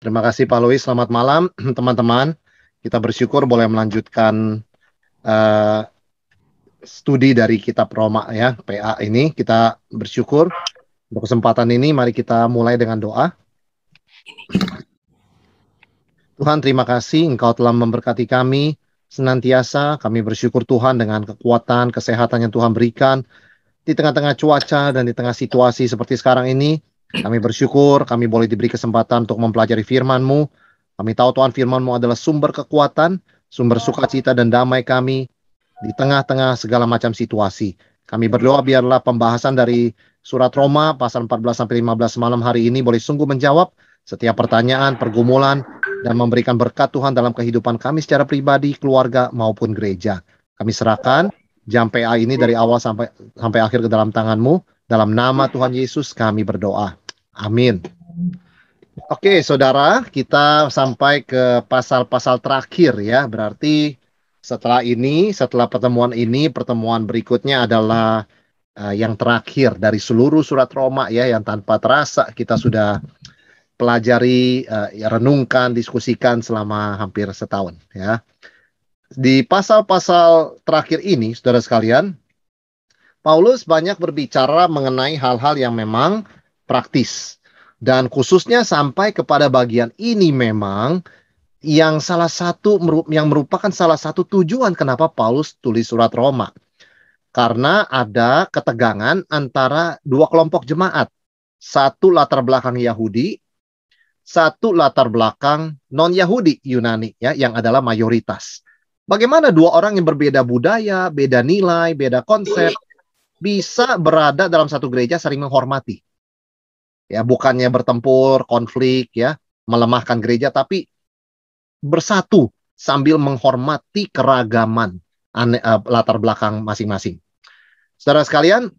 Terima kasih Pak Louis, selamat malam teman-teman. Kita bersyukur boleh melanjutkan eh, studi dari kitab Roma ya, PA ini. Kita bersyukur untuk kesempatan ini, mari kita mulai dengan doa. Tuhan, terima kasih Engkau telah memberkati kami senantiasa. Kami bersyukur Tuhan dengan kekuatan, kesehatan yang Tuhan berikan di tengah-tengah cuaca dan di tengah situasi seperti sekarang ini. Kami bersyukur kami boleh diberi kesempatan untuk mempelajari firman-Mu. Kami tahu Tuhan firman-Mu adalah sumber kekuatan, sumber sukacita dan damai kami di tengah-tengah segala macam situasi. Kami berdoa biarlah pembahasan dari surat Roma pasal 14 sampai 15 malam hari ini boleh sungguh menjawab setiap pertanyaan, pergumulan, dan memberikan berkat Tuhan dalam kehidupan kami secara pribadi, keluarga, maupun gereja. Kami serahkan jam PA ini dari awal sampai akhir ke dalam tangan-Mu. Dalam nama Tuhan Yesus kami berdoa. Amin. Oke, saudara, kita sampai ke pasal-pasal terakhir ya. Berarti setelah pertemuan ini, pertemuan berikutnya adalah yang terakhir dari seluruh surat Roma ya, yang tanpa terasa kita sudah pelajari, renungkan, diskusikan selama hampir setahun ya. Di pasal-pasal terakhir ini, saudara sekalian, Paulus banyak berbicara mengenai hal-hal yang memang praktis. Dan khususnya sampai kepada bagian ini memang yang merupakan salah satu tujuan kenapa Paulus tulis surat Roma. Karena ada ketegangan antara dua kelompok jemaat. Satu latar belakang Yahudi, satu latar belakang non-Yahudi Yunani ya, yang adalah mayoritas. Bagaimana dua orang yang berbeda budaya, beda nilai, beda konsep bisa berada dalam satu gereja saling menghormati. Ya, bukannya bertempur, konflik ya, melemahkan gereja, tapi bersatu sambil menghormati keragaman latar belakang masing-masing. Saudara sekalian,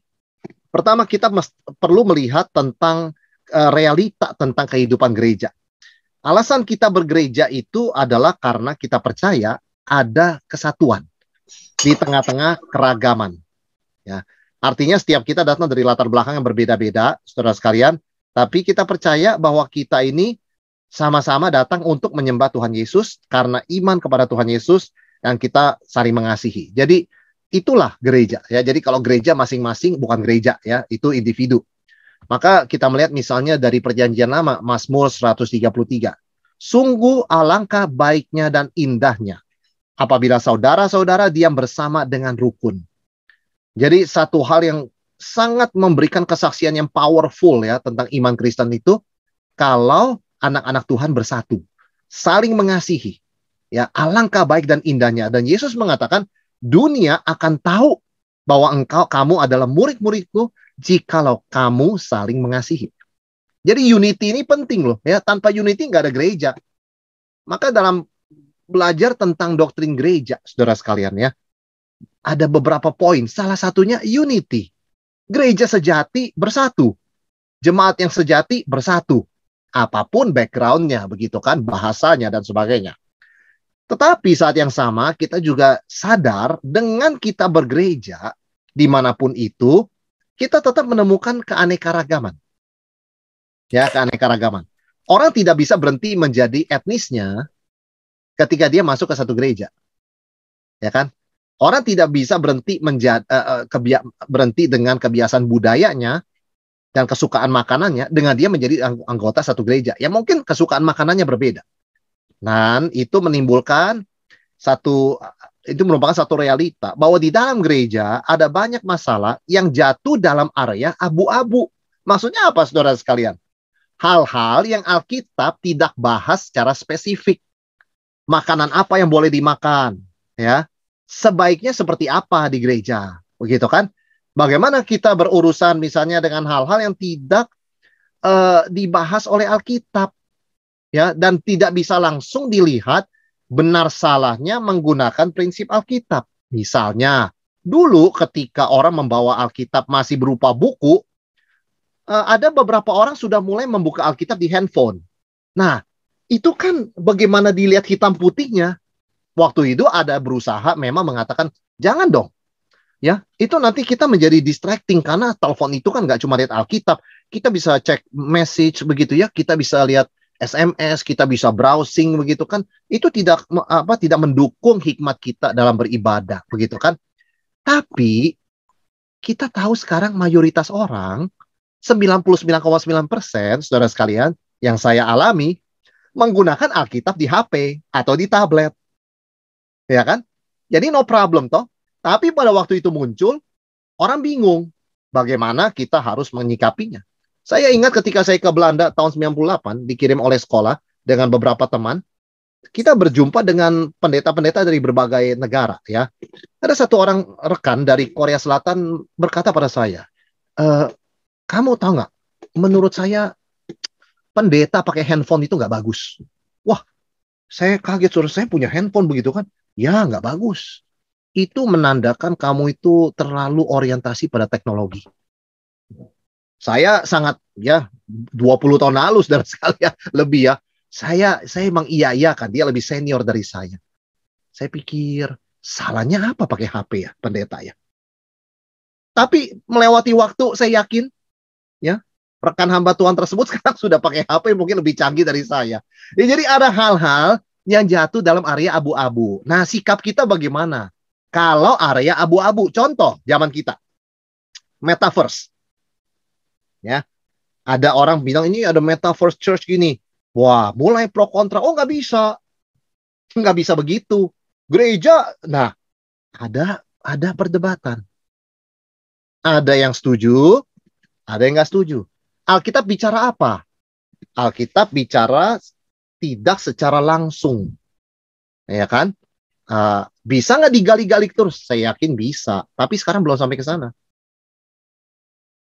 pertama kita perlu melihat tentang realita tentang kehidupan gereja. Alasan kita bergereja itu adalah karena kita percaya ada kesatuan di tengah-tengah keragaman. Ya, artinya setiap kita datang dari latar belakang yang berbeda-beda, saudara sekalian, tapi kita percaya bahwa kita ini sama-sama datang untuk menyembah Tuhan Yesus karena iman kepada Tuhan Yesus yang kita saling mengasihi. Jadi itulah gereja ya. Jadi kalau gereja masing-masing bukan gereja ya, itu individu. Maka kita melihat misalnya dari Perjanjian Lama, Mazmur 133. Sungguh alangkah baiknya dan indahnya apabila saudara-saudara diam bersama dengan rukun. Jadi satu hal yang sangat memberikan kesaksian yang powerful ya tentang iman Kristen itu kalau anak-anak Tuhan bersatu, saling mengasihi. Ya, alangkah baik dan indahnya. Dan Yesus mengatakan, dunia akan tahu bahwa kamu adalah murid-muridku jikalau kamu saling mengasihi. Jadi unity ini penting loh ya, tanpa unity nggak ada gereja. Maka dalam belajar tentang doktrin gereja, saudara sekalian ya, ada beberapa poin. Salah satunya unity. Gereja sejati bersatu. Jemaat yang sejati bersatu. Apapun background-nya, begitu kan, bahasanya dan sebagainya. Tetapi saat yang sama, kita juga sadar dengan kita bergereja, dimanapun itu, kita tetap menemukan keanekaragaman. Ya, keanekaragaman. Orang tidak bisa berhenti menjadi etnisnya ketika dia masuk ke satu gereja. Ya kan? Orang tidak bisa berhenti berhenti dengan kebiasaan budayanya dan kesukaan makanannya dengan dia menjadi anggota satu gereja. Ya mungkin kesukaan makanannya berbeda. Dan itu merupakan satu realita bahwa di dalam gereja ada banyak masalah yang jatuh dalam area abu-abu. Maksudnya apa, saudara sekalian? Hal-hal yang Alkitab tidak bahas secara spesifik. Makanan apa yang boleh dimakan, ya? Sebaiknya seperti apa di gereja, begitu kan? Bagaimana kita berurusan misalnya dengan hal-hal yang tidak dibahas oleh Alkitab, ya, dan tidak bisa langsung dilihat benar salahnya menggunakan prinsip Alkitab. Misalnya, dulu ketika orang membawa Alkitab masih berupa buku, ada beberapa orang sudah mulai membuka Alkitab di handphone. Nah, itu kan bagaimana dilihat hitam putihnya. Waktu itu ada berusaha memang mengatakan, jangan dong. Ya, itu nanti kita menjadi distracting karena telepon itu kan nggak cuma lihat Alkitab, kita bisa cek message begitu ya, kita bisa lihat SMS, kita bisa browsing begitu kan. Itu tidak mendukung hikmat kita dalam beribadah begitu kan. Tapi kita tahu sekarang mayoritas orang 99,9% saudara sekalian yang saya alami menggunakan Alkitab di HP atau di tablet. Ya kan? Jadi no problem toh. Tapi pada waktu itu muncul, orang bingung bagaimana kita harus menyikapinya. Saya ingat ketika saya ke Belanda tahun 98, dikirim oleh sekolah dengan beberapa teman, kita berjumpa dengan pendeta-pendeta dari berbagai negara. Ya, ada satu orang rekan dari Korea Selatan berkata pada saya, kamu tahu nggak? Menurut saya pendeta pakai handphone itu nggak bagus. Wah, saya kaget, saudara, saya punya handphone begitu kan? Ya, nggak bagus. Itu menandakan kamu itu terlalu orientasi pada teknologi. Saya sangat, ya, 20 tahun lalu, saudara sekalian, lebih ya. Saya emang iya-iyakan, dia lebih senior dari saya. Saya pikir, salahnya apa pakai HP ya, pendeta ya? Tapi melewati waktu, saya yakin, ya, rekan hamba Tuhan tersebut sekarang sudah pakai HP mungkin lebih canggih dari saya. Ya, jadi ada hal-hal yang jatuh dalam area abu-abu. Nah, sikap kita bagaimana? Kalau area abu-abu, contoh zaman kita, metaverse. Ya, ada orang bilang ini ada metaverse church gini. Wah, mulai pro kontra. Oh, nggak bisa begitu. Gereja, nah, ada perdebatan. Ada yang setuju, ada yang nggak setuju. Alkitab bicara apa? Alkitab bicara tidak secara langsung, ya kan? Bisa nggak digali-gali terus? Saya yakin bisa, tapi sekarang belum sampai ke sana,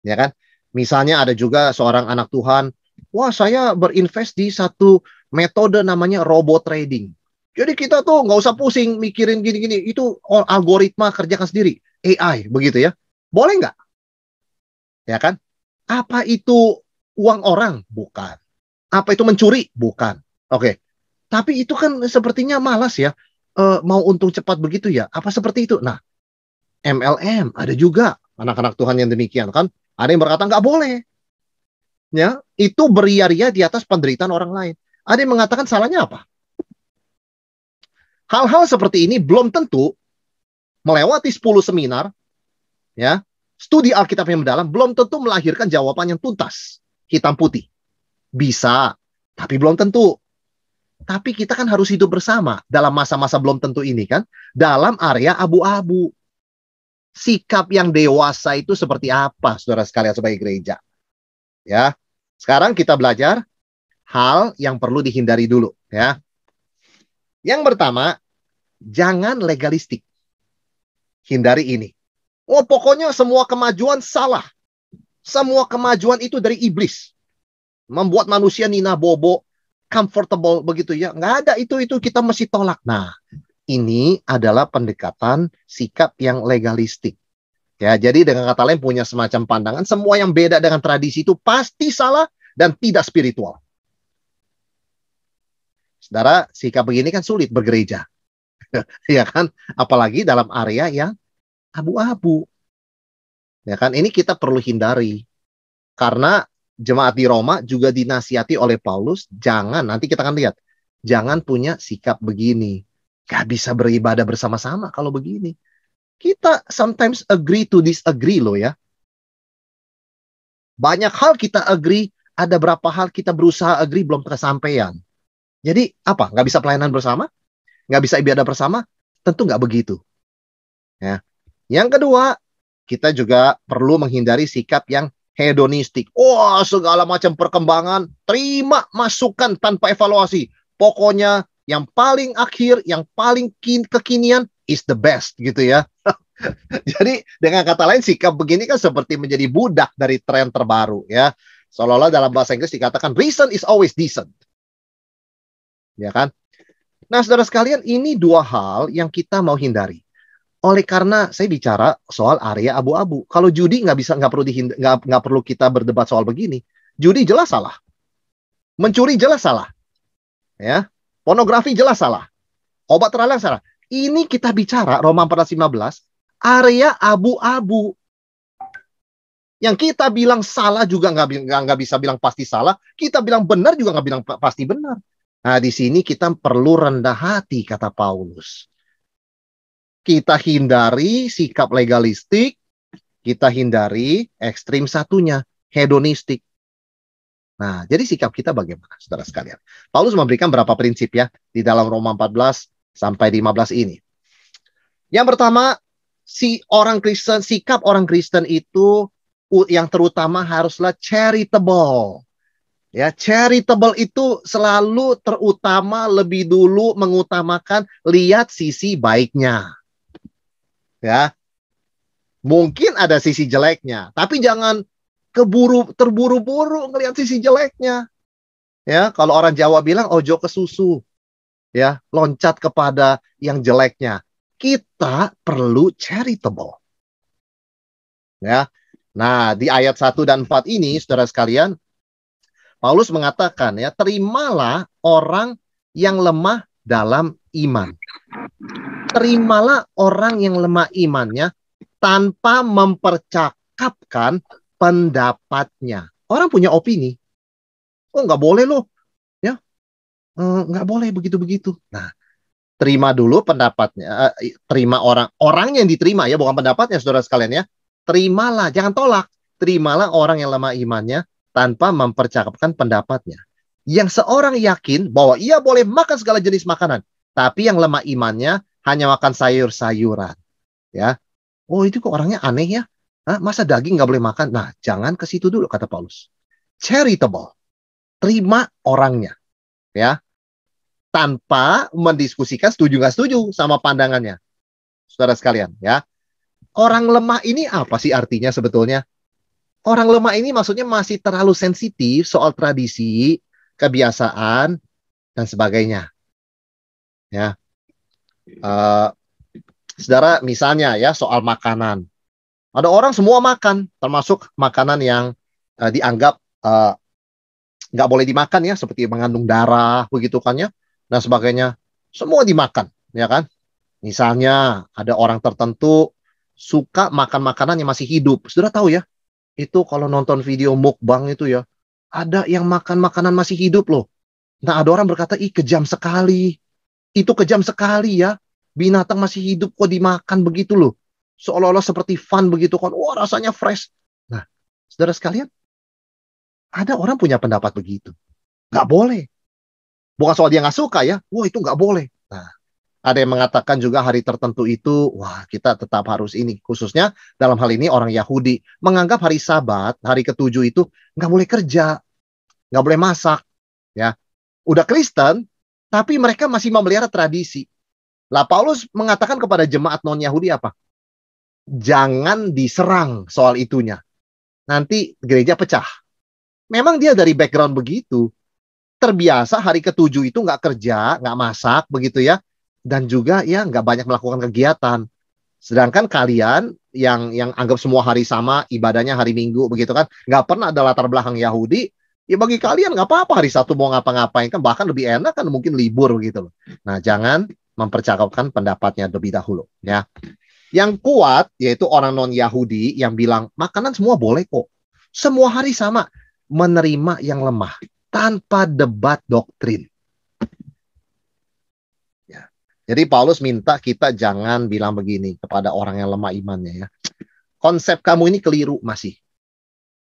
ya kan? Misalnya ada juga seorang anak Tuhan, wah saya berinvest di satu metode namanya robot trading. Jadi kita tuh nggak usah pusing mikirin gini-gini, itu algoritma kerjakan sendiri, AI begitu ya. Boleh nggak? Ya kan? Apa itu uang orang? Bukan. Apa itu mencuri? Bukan. Oke. Tapi itu kan sepertinya malas ya. Mau untung cepat begitu ya. Apa seperti itu? Nah, MLM ada juga anak-anak Tuhan yang demikian kan. Ada yang berkata nggak boleh. Ya, itu beria-ria di atas penderitaan orang lain. Ada yang mengatakan salahnya apa? Hal-hal seperti ini belum tentu melewati 10 seminar, ya, studi Alkitab yang mendalam, belum tentu melahirkan jawaban yang tuntas, hitam putih. Bisa, tapi belum tentu. Tapi kita kan harus hidup bersama dalam masa-masa belum tentu ini kan, dalam area abu-abu. Sikap yang dewasa itu seperti apa, saudara sekalian sebagai gereja? Ya, sekarang kita belajar hal yang perlu dihindari dulu. Ya, yang pertama, jangan legalistik. Hindari ini. Oh, pokoknya semua kemajuan salah. Semua kemajuan itu dari iblis. Membuat manusia nina bobo, comfortable begitu ya. Nggak ada itu kita mesti tolak. Nah, ini adalah pendekatan sikap yang legalistik. Ya, jadi dengan kata lain punya semacam pandangan semua yang beda dengan tradisi itu pasti salah dan tidak spiritual. Saudara, sikap begini kan sulit bergereja. Ya kan? Apalagi dalam area yang abu-abu. Ya kan? Ini kita perlu hindari. Karena jemaat di Roma juga dinasihati oleh Paulus, jangan, nanti kita akan lihat, jangan punya sikap begini. Gak bisa beribadah bersama-sama kalau begini. Kita sometimes agree to disagree loh ya. Banyak hal kita agree, ada berapa hal kita berusaha agree belum kesampaian. Jadi apa? Gak bisa pelayanan bersama? Gak bisa ibadah bersama? Tentu gak begitu. Ya. Yang kedua, kita juga perlu menghindari sikap yang hedonistik. Wah, segala macam perkembangan, terima masukan tanpa evaluasi. Pokoknya yang paling akhir, yang paling kekinian is the best gitu ya. Jadi dengan kata lain sikap begini kan seperti menjadi budak dari tren terbaru ya. Seolah-olah dalam bahasa Inggris dikatakan reason is always decent. Ya kan? Nah, saudara sekalian, ini dua hal yang kita mau hindari. Oleh karena saya bicara soal area abu-abu. Kalau judi nggak perlu kita berdebat soal begini. Judi jelas salah. Mencuri jelas salah. Ya. Pornografi jelas salah. Obat terlarang salah. Ini kita bicara Roma 14:15, area abu-abu. Yang kita bilang salah juga nggak bisa bilang pasti salah. Kita bilang benar juga nggak bilang pasti benar. Nah, di sini kita perlu rendah hati, kata Paulus. Kita hindari sikap legalistik, kita hindari ekstrim satunya, hedonistik. Nah, jadi sikap kita bagaimana, saudara sekalian? Paulus memberikan beberapa prinsip ya di dalam Roma 14 sampai 15 ini. Yang pertama, sikap orang Kristen itu yang terutama haruslah charitable. Ya, charitable itu selalu terutama lebih dulu mengutamakan lihat sisi baiknya. Ya. Mungkin ada sisi jeleknya, tapi jangan terburu-buru ngelihat sisi jeleknya. Ya, kalau orang Jawa bilang ojo ke susu. Ya, loncat kepada yang jeleknya. Kita perlu charitable. Ya. Nah, di ayat 1 dan 4 ini, saudara sekalian, Paulus mengatakan ya, terimalah orang yang lemah dalam iman. Terimalah orang yang lemah imannya tanpa mempercakapkan pendapatnya. Orang punya opini. Oh, nggak boleh loh. Ya, nggak boleh begitu-begitu. Nah, terima dulu pendapatnya. Terima orang yang diterima ya, bukan pendapatnya, saudara sekalian ya. Terimalah, jangan tolak. Terimalah orang yang lemah imannya tanpa mempercakapkan pendapatnya. Yang seorang yakin bahwa ia boleh makan segala jenis makanan, tapi yang lemah imannya hanya makan sayur-sayuran. Ya, oh itu kok orangnya aneh ya. Hah, masa daging nggak boleh makan? Nah, jangan ke situ dulu, kata Paulus. Charitable. Terima orangnya. Ya, tanpa mendiskusikan setuju nggak setuju sama pandangannya. Saudara sekalian, ya. Orang lemah ini apa sih artinya sebetulnya? Orang lemah ini maksudnya masih terlalu sensitif soal tradisi, kebiasaan, dan sebagainya. Ya, saudara, misalnya ya soal makanan. Ada orang semua makan, termasuk makanan yang dianggap nggak boleh dimakan ya, seperti mengandung darah, begitu kan ya, dan sebagainya. Semua dimakan, ya kan? Misalnya ada orang tertentu suka makan makanan yang masih hidup. Sudah tahu ya, itu kalau nonton video mukbang itu ya, ada yang makan makanan masih hidup loh. Nah, ada orang berkata, ih kejam sekali. Itu kejam sekali ya. Binatang masih hidup kok dimakan begitu loh. Seolah-olah seperti fun begitu kan. Wah, rasanya fresh. Nah, saudara sekalian, ada orang punya pendapat begitu. Nggak boleh. Bukan soal dia nggak suka ya. Wah, itu nggak boleh. Nah, ada yang mengatakan juga hari tertentu itu, wah kita tetap harus ini. Khususnya dalam hal ini orang Yahudi. Menganggap hari Sabat, hari ketujuh itu nggak boleh kerja. Nggak boleh masak. Ya, udah Kristen, tapi mereka masih memelihara tradisi. Lah Paulus mengatakan kepada jemaat non-Yahudi apa? Jangan diserang soal itunya. Nanti gereja pecah. Memang dia dari background begitu. Terbiasa hari ketujuh itu nggak kerja, nggak masak, begitu ya. Dan juga ya nggak banyak melakukan kegiatan. Sedangkan kalian yang anggap semua hari sama, ibadahnya hari Minggu, begitu kan. Nggak pernah ada latar belakang Yahudi. Ya bagi kalian nggak apa-apa hari Sabtu mau ngapa-ngapain. Kan bahkan lebih enak kan mungkin libur gitu loh. Nah jangan mempercakapkan pendapatnya lebih dahulu. Ya. Yang kuat yaitu orang non-Yahudi yang bilang makanan semua boleh kok. Semua hari sama. Menerima yang lemah tanpa debat doktrin. Ya. Jadi Paulus minta kita jangan bilang begini kepada orang yang lemah imannya ya. Konsep kamu ini keliru masih.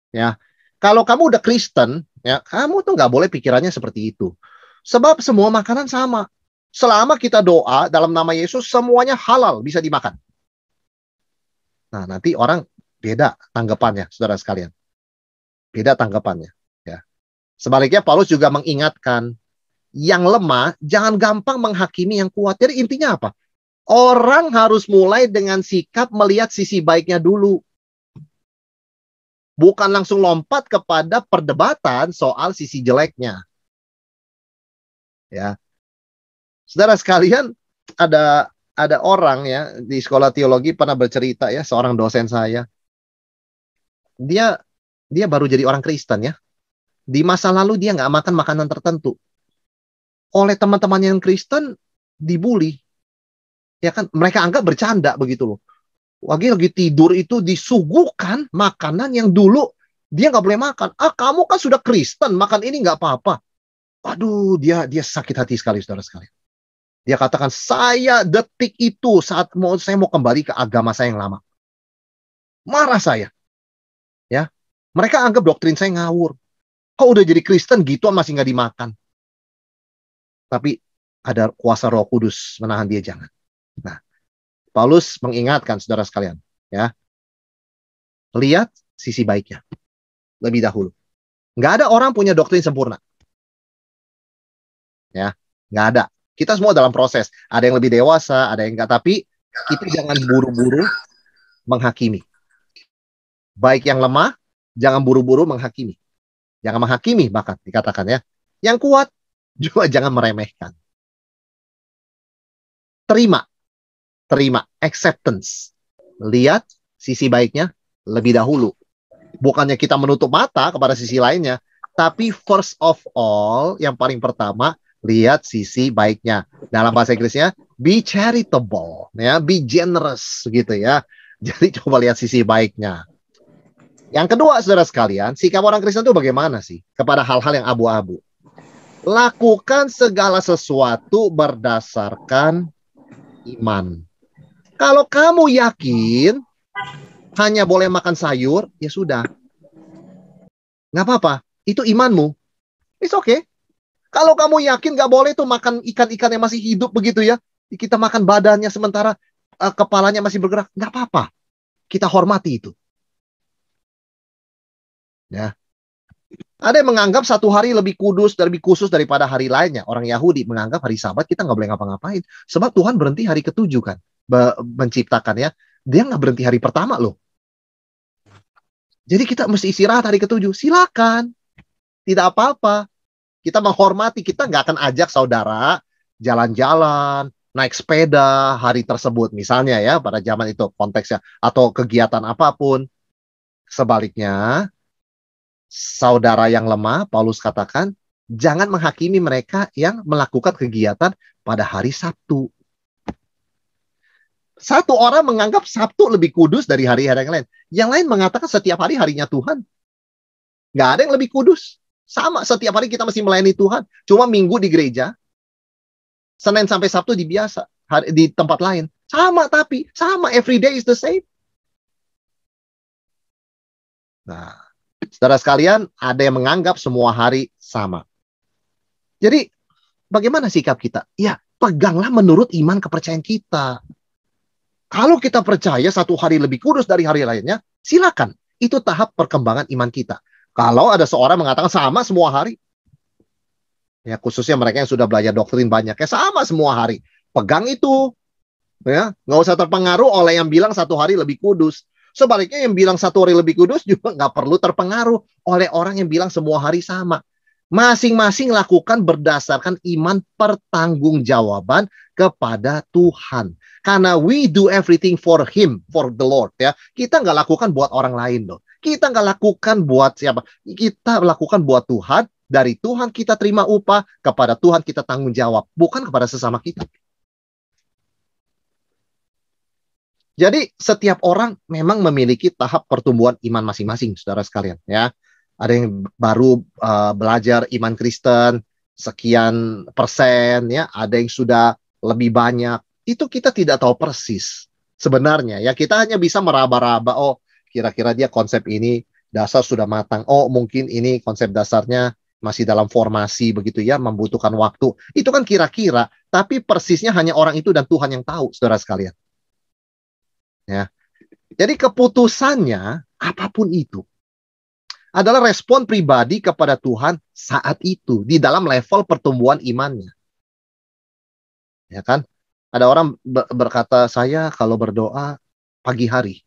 Ya. Kalau kamu udah Kristen, ya, kamu tuh nggak boleh pikirannya seperti itu. Sebab semua makanan sama. Selama kita doa dalam nama Yesus, semuanya halal, bisa dimakan. Nah, nanti orang beda tanggapannya, saudara sekalian. Beda tanggapannya. Ya. Sebaliknya, Paulus juga mengingatkan, yang lemah, jangan gampang menghakimi yang kuat. Jadi intinya apa? Orang harus mulai dengan sikap melihat sisi baiknya dulu. Bukan langsung lompat kepada perdebatan soal sisi jeleknya. Ya. Saudara sekalian, ada orang ya di sekolah teologi pernah bercerita ya, seorang dosen saya. Dia baru jadi orang Kristen ya. Di masa lalu dia nggak makan makanan tertentu. Oleh teman-teman yang Kristen dibully. Ya kan, mereka anggap bercanda begitu loh. lagi tidur itu disuguhkan makanan yang dulu dia nggak boleh makan. Ah, kamu kan sudah Kristen, makan ini nggak apa-apa. Aduh, dia sakit hati sekali, saudara sekalian. Dia katakan, saya detik itu saat saya mau kembali ke agama saya yang lama. Marah saya. Ya, mereka anggap doktrin saya ngawur. Kok udah jadi Kristen gitu masih nggak dimakan. Tapi ada kuasa Roh Kudus menahan dia, jangan. Nah, Paulus mengingatkan saudara sekalian, ya, lihat sisi baiknya lebih dahulu. Nggak ada orang punya doktrin sempurna. Ya, nggak ada. Kita semua dalam proses. Ada yang lebih dewasa, ada yang enggak. Tapi kita jangan buru-buru menghakimi. Baik yang lemah, jangan buru-buru menghakimi. Jangan menghakimi bahkan dikatakan ya. Yang kuat juga jangan meremehkan. Terima, acceptance. Lihat sisi baiknya lebih dahulu. Bukannya kita menutup mata kepada sisi lainnya, tapi first of all, yang paling pertama, lihat sisi baiknya. Dalam bahasa Inggrisnya, be charitable, ya, be generous, gitu ya. Jadi coba lihat sisi baiknya. Yang kedua, saudara sekalian, sikap orang Kristen itu bagaimana sih kepada hal-hal yang abu-abu? Lakukan segala sesuatu berdasarkan iman. Kalau kamu yakin hanya boleh makan sayur, ya sudah. Nggak apa-apa. Itu imanmu. It's okay. Kalau kamu yakin nggak boleh tuh makan ikan-ikan yang masih hidup begitu ya. Kita makan badannya sementara kepalanya masih bergerak. Nggak apa-apa. Kita hormati itu. Ya. Ada yang menganggap satu hari lebih khusus daripada hari lainnya. Orang Yahudi menganggap hari Sabat kita nggak boleh ngapa-ngapain. Sebab Tuhan berhenti hari ketujuh kan. Menciptakannya. Dia nggak berhenti hari pertama loh. Jadi kita mesti istirahat hari ketujuh. Silakan. Tidak apa-apa. Kita menghormati. Kita nggak akan ajak saudara jalan-jalan, naik sepeda hari tersebut. Misalnya ya, pada zaman itu konteksnya. Atau kegiatan apapun. Sebaliknya, saudara yang lemah, Paulus katakan, jangan menghakimi mereka yang melakukan kegiatan pada hari Sabtu. Satu orang menganggap Sabtu lebih kudus dari hari-hari yang lain. Yang lain mengatakan setiap hari harinya Tuhan. Nggak ada yang lebih kudus. Sama, setiap hari kita mesti melayani Tuhan. Cuma Minggu di gereja, Senin sampai Sabtu di biasa, di tempat lain. Sama, every day is the same. Nah, saudara sekalian, ada yang menganggap semua hari sama. Jadi, bagaimana sikap kita? Ya, peganglah menurut iman kepercayaan kita. Kalau kita percaya satu hari lebih kudus dari hari lainnya, silakan. Itu tahap perkembangan iman kita. Kalau ada seorang mengatakan sama semua hari, ya khususnya mereka yang sudah belajar doktrin banyak, ya sama semua hari. Pegang itu, ya nggak usah terpengaruh oleh yang bilang satu hari lebih kudus. Sebaliknya yang bilang satu hari lebih kudus juga nggak perlu terpengaruh oleh orang yang bilang semua hari sama. Masing-masing lakukan berdasarkan iman pertanggungjawaban kepada Tuhan. Karena we do everything for Him, for the Lord. Ya, kita nggak lakukan buat orang lain loh. Kita nggak lakukan buat siapa. Kita lakukan buat Tuhan. Dari Tuhan kita terima upah, kepada Tuhan kita tanggung jawab, bukan kepada sesama kita. Jadi setiap orang memang memiliki tahap pertumbuhan iman masing-masing, saudara sekalian. Ya, ada yang baru belajar iman Kristen sekian persen, ya, ada yang sudah lebih banyak. Itu kita tidak tahu persis sebenarnya. Ya, kita hanya bisa meraba-raba. Oh, kira-kira dia konsep ini dasar sudah matang. Oh, mungkin ini konsep dasarnya masih dalam formasi begitu ya, membutuhkan waktu. Itu kan kira-kira, tapi persisnya hanya orang itu dan Tuhan yang tahu, saudara sekalian. Ya. Jadi keputusannya apapun itu adalah respon pribadi kepada Tuhan saat itu di dalam level pertumbuhan imannya. Ya kan? Ada orang berkata, saya kalau berdoa pagi hari.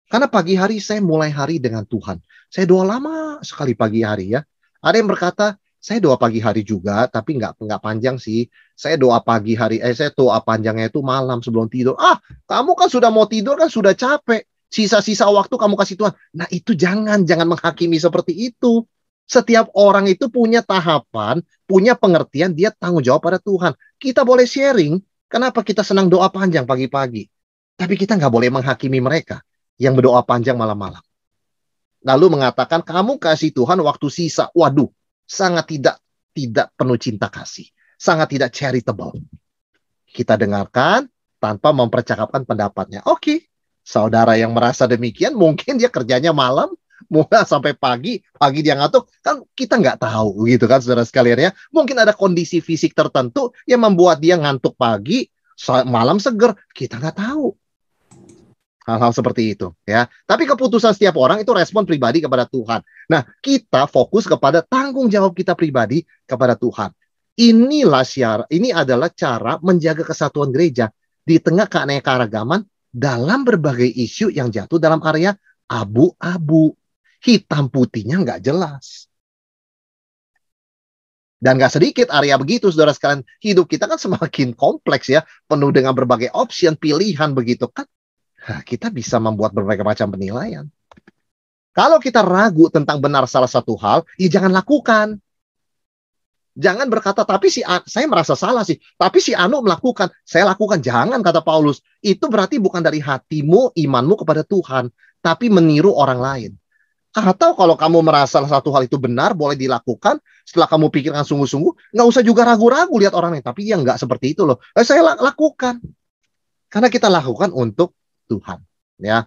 Karena pagi hari saya mulai hari dengan Tuhan. Saya doa lama sekali pagi hari ya. Ada yang berkata, saya doa pagi hari juga, tapi nggak panjang sih. Saya doa pagi hari, saya doa panjangnya itu malam sebelum tidur. Ah, kamu kan sudah mau tidur kan sudah capek. Sisa-sisa waktu kamu kasih Tuhan. Nah itu jangan menghakimi seperti itu. Setiap orang itu punya tahapan, punya pengertian, dia tanggung jawab pada Tuhan. Kita boleh sharing, kenapa kita senang doa panjang pagi-pagi. Tapi kita nggak boleh menghakimi mereka yang berdoa panjang malam-malam. Lalu mengatakan, kamu kasih Tuhan waktu sisa. Waduh, sangat tidak penuh cinta kasih. Sangat tidak charitable. Kita dengarkan tanpa mempercakapkan pendapatnya. Oke, saudara yang merasa demikian, mungkin dia kerjanya malam, mulai sampai pagi dia ngantuk. Kan kita nggak tahu gitu kan saudara sekalian ya. Mungkin ada kondisi fisik tertentu yang membuat dia ngantuk pagi, malam seger. Kita nggak tahu. Hal-hal seperti itu ya. Tapi keputusan setiap orang itu respon pribadi kepada Tuhan. Nah, kita fokus kepada tanggung jawab kita pribadi kepada Tuhan. Ini adalah cara menjaga kesatuan gereja di tengah keanekaragaman dalam berbagai isu yang jatuh dalam area abu-abu. Hitam putihnya nggak jelas. Dan nggak sedikit area begitu, saudara sekalian. Hidup kita kan semakin kompleks ya, penuh dengan berbagai opsi, pilihan begitu kan. Nah, kita bisa membuat berbagai macam penilaian. Kalau kita ragu tentang benar salah satu hal, ya jangan lakukan. Jangan berkata, tapi saya merasa salah sih. Tapi si Anu melakukan, saya lakukan. Jangan, kata Paulus. Itu berarti bukan dari hatimu, imanmu kepada Tuhan. Tapi meniru orang lain. Atau kalau kamu merasa salah satu hal itu benar, boleh dilakukan. Setelah kamu pikirkan sungguh-sungguh, nggak usah juga ragu-ragu lihat orang lain. Tapi ya nggak seperti itu loh. Saya lakukan. Karena kita lakukan untuk Tuhan, ya.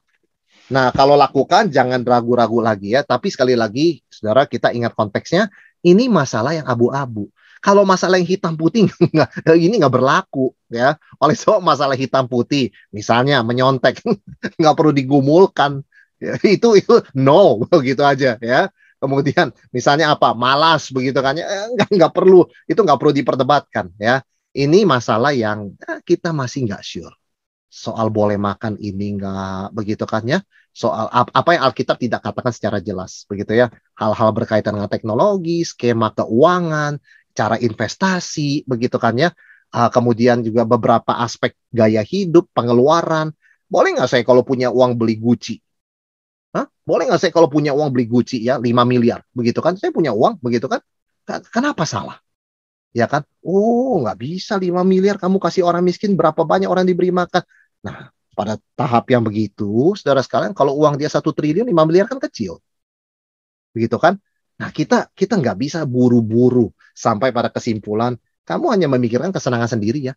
Nah, kalau lakukan jangan ragu-ragu lagi ya. Tapi sekali lagi, saudara, kita ingat konteksnya. Ini masalah yang abu-abu. Kalau masalah yang hitam putih ini nggak berlaku, ya. Oleh sebab masalah hitam putih, misalnya menyontek, nggak perlu digumulkan. Ya, itu no, gitu aja, ya. Kemudian misalnya apa? Malas begitu kan? Nggak perlu, itu nggak perlu diperdebatkan, ya. Ini masalah yang kita masih nggak sure. Soal boleh makan ini enggak begitu kan ya. Soal apa yang Alkitab tidak katakan secara jelas begitu ya. Hal-hal berkaitan dengan teknologi, skema keuangan, cara investasi begitu kan ya. Kemudian juga beberapa aspek gaya hidup, pengeluaran. Boleh nggak saya kalau punya uang beli Gucci? Hah? Boleh nggak saya kalau punya uang beli Gucci ya 5 miliar begitu kan? Saya punya uang begitu kan? Kenapa salah? Ya kan? Oh, nggak bisa 5 miliar kamu kasih orang miskin, berapa banyak orang diberi makan. Nah, pada tahap yang begitu, saudara sekalian, kalau uang dia 1 triliun, 5 miliar kan kecil. Begitu kan? Nah, kita nggak bisa buru-buru sampai pada kesimpulan, kamu hanya memikirkan kesenangan sendiri ya.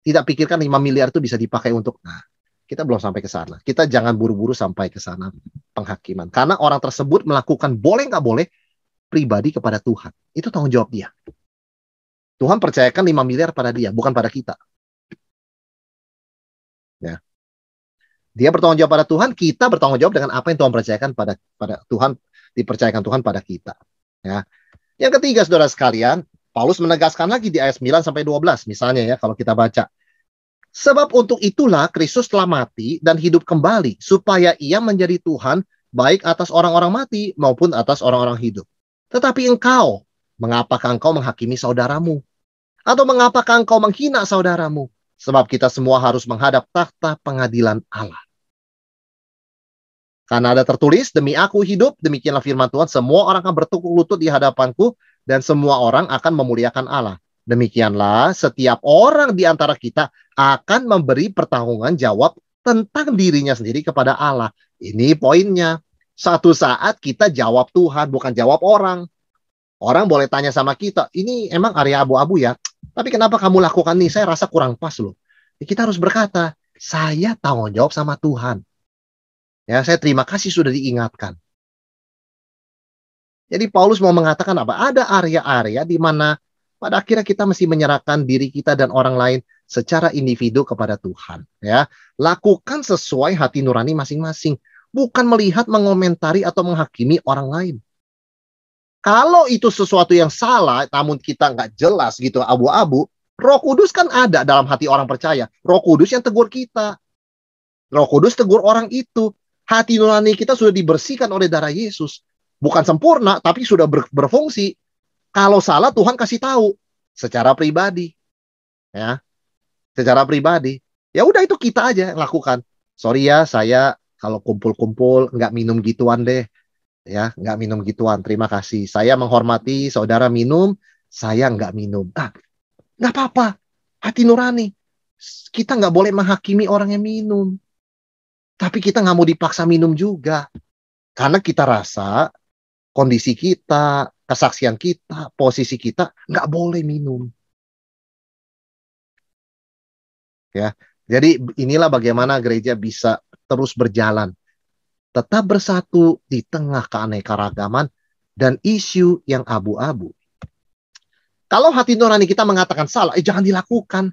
Tidak pikirkan 5 miliar itu bisa dipakai untuk, nah, kita belum sampai ke sana. Kita jangan buru-buru sampai ke sana penghakiman. Karena orang tersebut melakukan boleh nggak boleh, pribadi kepada Tuhan. Itu tanggung jawab dia. Tuhan percayakan 5 miliar pada dia, bukan pada kita. Ya. Dia bertanggung jawab pada Tuhan, kita bertanggung jawab dengan apa yang Tuhan percayakan pada Tuhan, dipercayakan Tuhan pada kita. Ya. Yang ketiga, saudara sekalian, Paulus menegaskan lagi di ayat 9 sampai 12, misalnya ya, kalau kita baca. Sebab untuk itulah Kristus telah mati dan hidup kembali, supaya ia menjadi Tuhan baik atas orang-orang mati maupun atas orang-orang hidup. Tetapi engkau, mengapakah engkau menghakimi saudaramu? Atau mengapakah engkau menghina saudaramu? Sebab kita semua harus menghadap takhta pengadilan Allah. Karena ada tertulis, demi aku hidup, demikianlah firman Tuhan, semua orang akan bertukuk lutut di hadapanku, dan semua orang akan memuliakan Allah. Demikianlah setiap orang di antara kita akan memberi pertanggungan jawab tentang dirinya sendiri kepada Allah. Ini poinnya. Satu saat kita jawab Tuhan, bukan jawab orang. Orang boleh tanya sama kita, ini emang area abu-abu ya? Tapi kenapa kamu lakukan ini? Saya rasa kurang pas loh. Kita harus berkata, saya tanggung jawab sama Tuhan. Ya, saya terima kasih sudah diingatkan. Jadi Paulus mau mengatakan apa? Ada area-area di mana pada akhirnya kita mesti menyerahkan diri kita dan orang lain secara individu kepada Tuhan. Ya, lakukan sesuai hati nurani masing-masing. Bukan melihat, mengomentari, atau menghakimi orang lain. Kalau itu sesuatu yang salah, namun kita nggak jelas gitu, abu-abu, Roh Kudus kan ada dalam hati orang percaya. Roh Kudus yang tegur kita. Roh Kudus tegur orang itu. Hati nurani kita sudah dibersihkan oleh darah Yesus. Bukan sempurna, tapi sudah berfungsi. Kalau salah, Tuhan kasih tahu. Secara pribadi. Ya, secara pribadi. Ya udah itu kita aja yang lakukan. Sorry ya, saya kalau kumpul-kumpul nggak minum gituan deh. Ya, nggak minum gituan. Terima kasih. Saya menghormati saudara minum, saya nggak minum. Nggak apa-apa. Hati nurani. Kita nggak boleh menghakimi orang yang minum. Tapi kita nggak mau dipaksa minum juga. Karena kita rasa kondisi kita, kesaksian kita, posisi kita nggak boleh minum. Ya, jadi inilah bagaimana gereja bisa terus berjalan, tetap bersatu di tengah keanekaragaman dan isu yang abu-abu. Kalau hati nurani kita mengatakan salah, jangan dilakukan.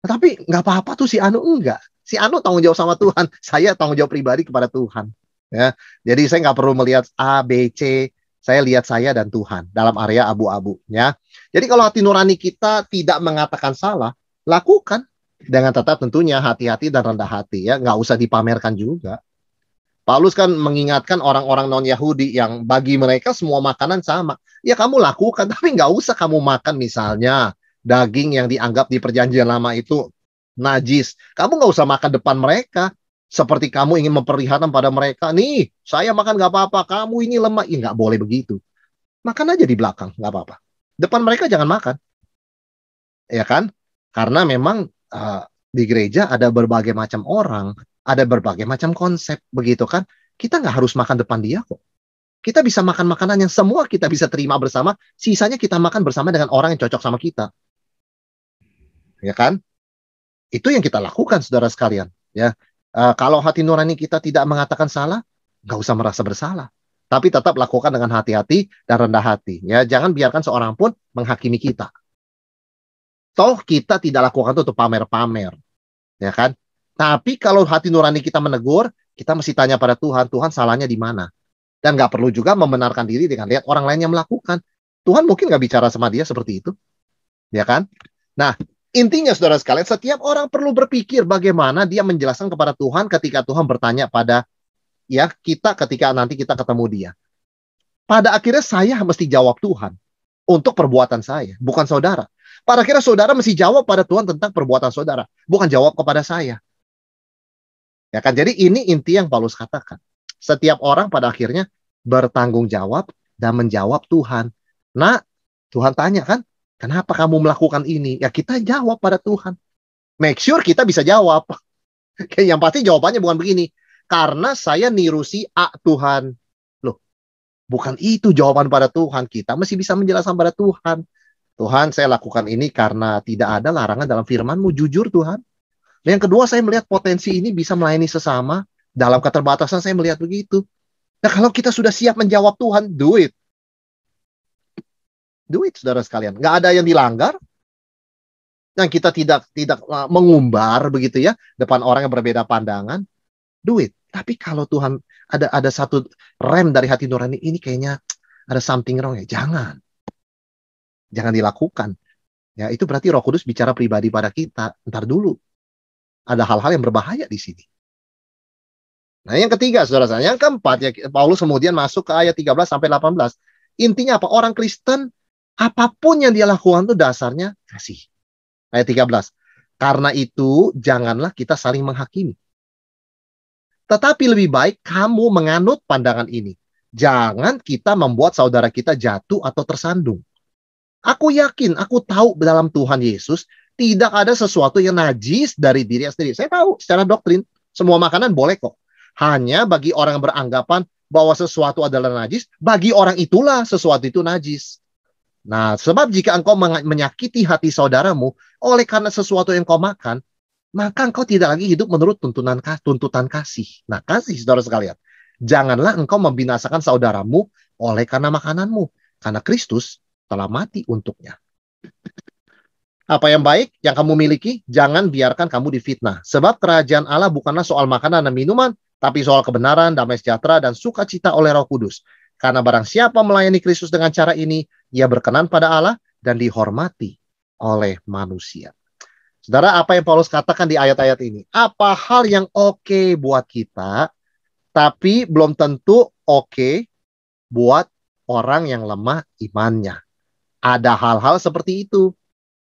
Tapi nggak apa-apa tuh si Anu enggak. Si Anu tanggung jawab sama Tuhan. Saya tanggung jawab pribadi kepada Tuhan. Ya, jadi saya nggak perlu melihat A, B, C. Saya lihat saya dan Tuhan dalam area abu-abu. Ya, jadi kalau hati nurani kita tidak mengatakan salah, lakukan dengan tetap tentunya hati-hati dan rendah hati. Ya, nggak usah dipamerkan juga. Paulus kan mengingatkan orang-orang non-Yahudi yang bagi mereka semua makanan sama. Ya kamu lakukan, tapi nggak usah kamu makan misalnya daging yang dianggap di perjanjian lama itu najis. Kamu nggak usah makan depan mereka. Seperti kamu ingin memperlihatkan pada mereka, nih saya makan nggak apa-apa, kamu ini lemah. Ya nggak boleh begitu. Makan aja di belakang, nggak apa-apa. Depan mereka jangan makan. Ya kan? Karena memang di gereja ada berbagai macam orang, ada berbagai macam konsep, begitu kan? Kita nggak harus makan depan dia kok. Kita bisa makan makanan yang semua kita bisa terima bersama, sisanya kita makan bersama dengan orang yang cocok sama kita. Ya kan? Itu yang kita lakukan, saudara sekalian. Ya, kalau hati nurani kita tidak mengatakan salah, nggak usah merasa bersalah. Tapi tetap lakukan dengan hati-hati dan rendah hati. Ya, jangan biarkan seorang pun menghakimi kita. Toh kita tidak lakukan itu untuk pamer-pamer. Ya kan? Tapi kalau hati nurani kita menegur, kita mesti tanya pada Tuhan, Tuhan salahnya di mana? Dan nggak perlu juga membenarkan diri dengan lihat orang lain yang melakukan. Tuhan mungkin nggak bicara sama dia seperti itu. Ya kan? Nah, intinya saudara sekalian, setiap orang perlu berpikir bagaimana dia menjelaskan kepada Tuhan ketika Tuhan bertanya pada ya kita ketika nanti kita ketemu dia. Pada akhirnya saya mesti jawab Tuhan untuk perbuatan saya, bukan saudara. Pada akhirnya saudara mesti jawab pada Tuhan tentang perbuatan saudara, bukan jawab kepada saya. Ya kan? Jadi ini inti yang Paulus katakan. Setiap orang pada akhirnya bertanggung jawab dan menjawab Tuhan. Nah, Tuhan tanya kan, kenapa kamu melakukan ini? Ya kita jawab pada Tuhan. Make sure kita bisa jawab. Yang pasti jawabannya bukan begini. Karena saya niru si A Tuhan. Loh, bukan itu jawaban pada Tuhan. Kita masih bisa menjelaskan pada Tuhan. Tuhan, saya lakukan ini karena tidak ada larangan dalam firman-Mu. Jujur Tuhan. Dan yang kedua, saya melihat potensi ini bisa melayani sesama. Dalam keterbatasan saya melihat begitu. Nah, kalau kita sudah siap menjawab Tuhan, do it. Do it, saudara sekalian. Nggak ada yang dilanggar. Dan kita tidak mengumbar begitu ya depan orang yang berbeda pandangan. Do it. Tapi kalau Tuhan ada satu rem dari hati nurani ini kayaknya ada something wrong ya. Jangan dilakukan. Ya, itu berarti Roh Kudus bicara pribadi pada kita. Ntar dulu. Ada hal-hal yang berbahaya di sini. Nah, yang ketiga, saudara saya. Yang keempat, ya, Paulus kemudian masuk ke ayat 13 sampai 18. Intinya apa? Orang Kristen, apapun yang dia lakukan itu dasarnya kasih. Ayat 13. Karena itu, janganlah kita saling menghakimi. Tetapi lebih baik kamu menganut pandangan ini. Jangan kita membuat saudara kita jatuh atau tersandung. Aku yakin, aku tahu dalam Tuhan Yesus, tidak ada sesuatu yang najis dari diri sendiri. Saya tahu secara doktrin, semua makanan boleh kok. Hanya bagi orang yang beranggapan bahwa sesuatu adalah najis, bagi orang itulah sesuatu itu najis. Nah, sebab jika engkau menyakiti hati saudaramu oleh karena sesuatu yang kau makan, maka engkau tidak lagi hidup menurut tuntutan kasih. Nah, kasih saudara sekalian. Janganlah engkau membinasakan saudaramu oleh karena makananmu, karena Kristus telah mati untuknya. Apa yang baik yang kamu miliki, jangan biarkan kamu difitnah. Sebab kerajaan Allah bukanlah soal makanan dan minuman, tapi soal kebenaran, damai sejahtera, dan sukacita oleh Roh Kudus. Karena barang siapa melayani Kristus dengan cara ini, ia berkenan pada Allah dan dihormati oleh manusia. Saudara, apa yang Paulus katakan di ayat-ayat ini? Apa hal yang oke buat kita, tapi belum tentu oke buat orang yang lemah imannya. Ada hal-hal seperti itu.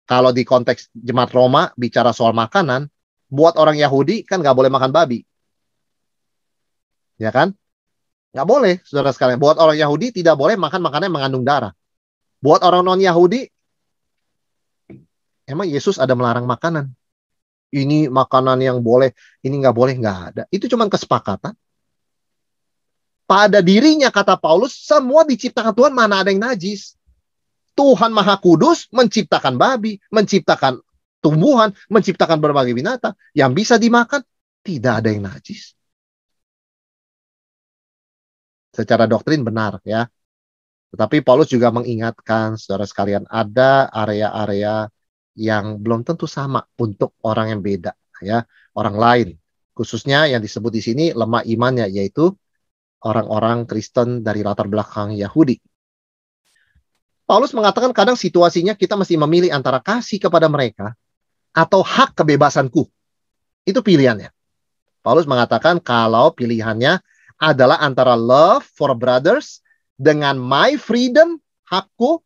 Kalau di konteks jemaat Roma bicara soal makanan, buat orang Yahudi kan nggak boleh makan babi. Ya kan? Nggak boleh, saudara sekalian. Buat orang Yahudi tidak boleh makan makanan yang mengandung darah. Buat orang non-Yahudi, emang Yesus ada melarang makanan? ini makanan yang boleh, ini nggak boleh, nggak ada. Itu cuma kesepakatan. Pada dirinya, kata Paulus, semua diciptakan Tuhan, mana ada yang najis. Tuhan Maha Kudus menciptakan babi, menciptakan tumbuhan, menciptakan berbagai binatang. Yang bisa dimakan, tidak ada yang najis. Secara doktrin benar ya. Tetapi Paulus juga mengingatkan, saudara sekalian, ada area-area yang belum tentu sama untuk orang yang beda. Ya, orang lain. Khususnya yang disebut di sini lemah imannya, yaitu orang-orang Kristen dari latar belakang Yahudi. Paulus mengatakan kadang situasinya kita mesti memilih antara kasih kepada mereka atau hak kebebasanku. Itu pilihannya. Paulus mengatakan kalau pilihannya adalah antara love for brothers dengan my freedom, hakku,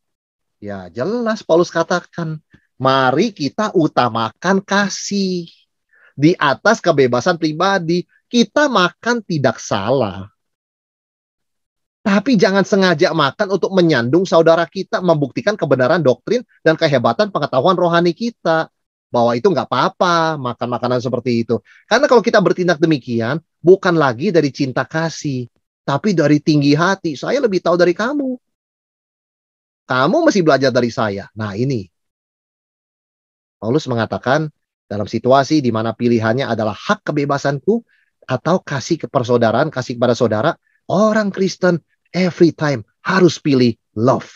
ya jelas Paulus katakan, mari kita utamakan kasih di atas kebebasan pribadi. Kita makan tidak salah. Tapi jangan sengaja makan untuk menyandung saudara kita, membuktikan kebenaran doktrin dan kehebatan pengetahuan rohani kita. Bahwa itu nggak apa-apa makan makanan seperti itu. Karena kalau kita bertindak demikian, bukan lagi dari cinta kasih, tapi dari tinggi hati. Saya lebih tahu dari kamu. Kamu masih belajar dari saya. Nah ini. Paulus mengatakan dalam situasi di mana pilihannya adalah hak kebebasanku atau kasih ke persaudaraan, kasih kepada saudara, orang Kristen every time harus pilih love.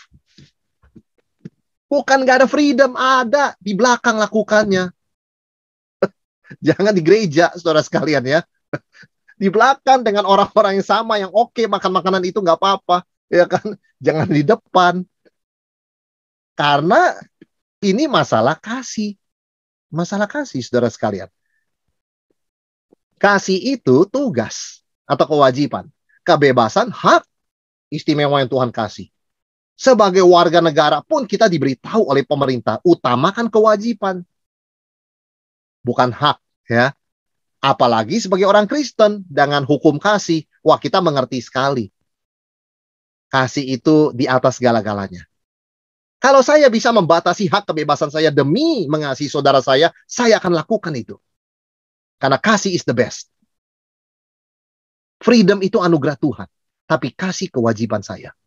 Bukan gak ada freedom, ada di belakang lakukannya. Jangan di gereja, saudara sekalian ya. Di belakang dengan orang-orang yang sama, yang oke makan makanan itu nggak apa-apa, ya kan? Jangan di depan. Karena ini masalah kasih. Masalah kasih, saudara sekalian. Kasih itu tugas atau kewajiban. Kebebasan, hak istimewa yang Tuhan kasih. Sebagai warga negara pun kita diberitahu oleh pemerintah, utamakan kewajiban. Bukan hak, ya. Apalagi sebagai orang Kristen, dengan hukum kasih, wah kita mengerti sekali. Kasih itu di atas segala-galanya. Kalau saya bisa membatasi hak kebebasan saya demi mengasihi saudara saya akan lakukan itu. Karena kasih is the best. Freedom itu anugerah Tuhan, tapi kasih kewajiban saya.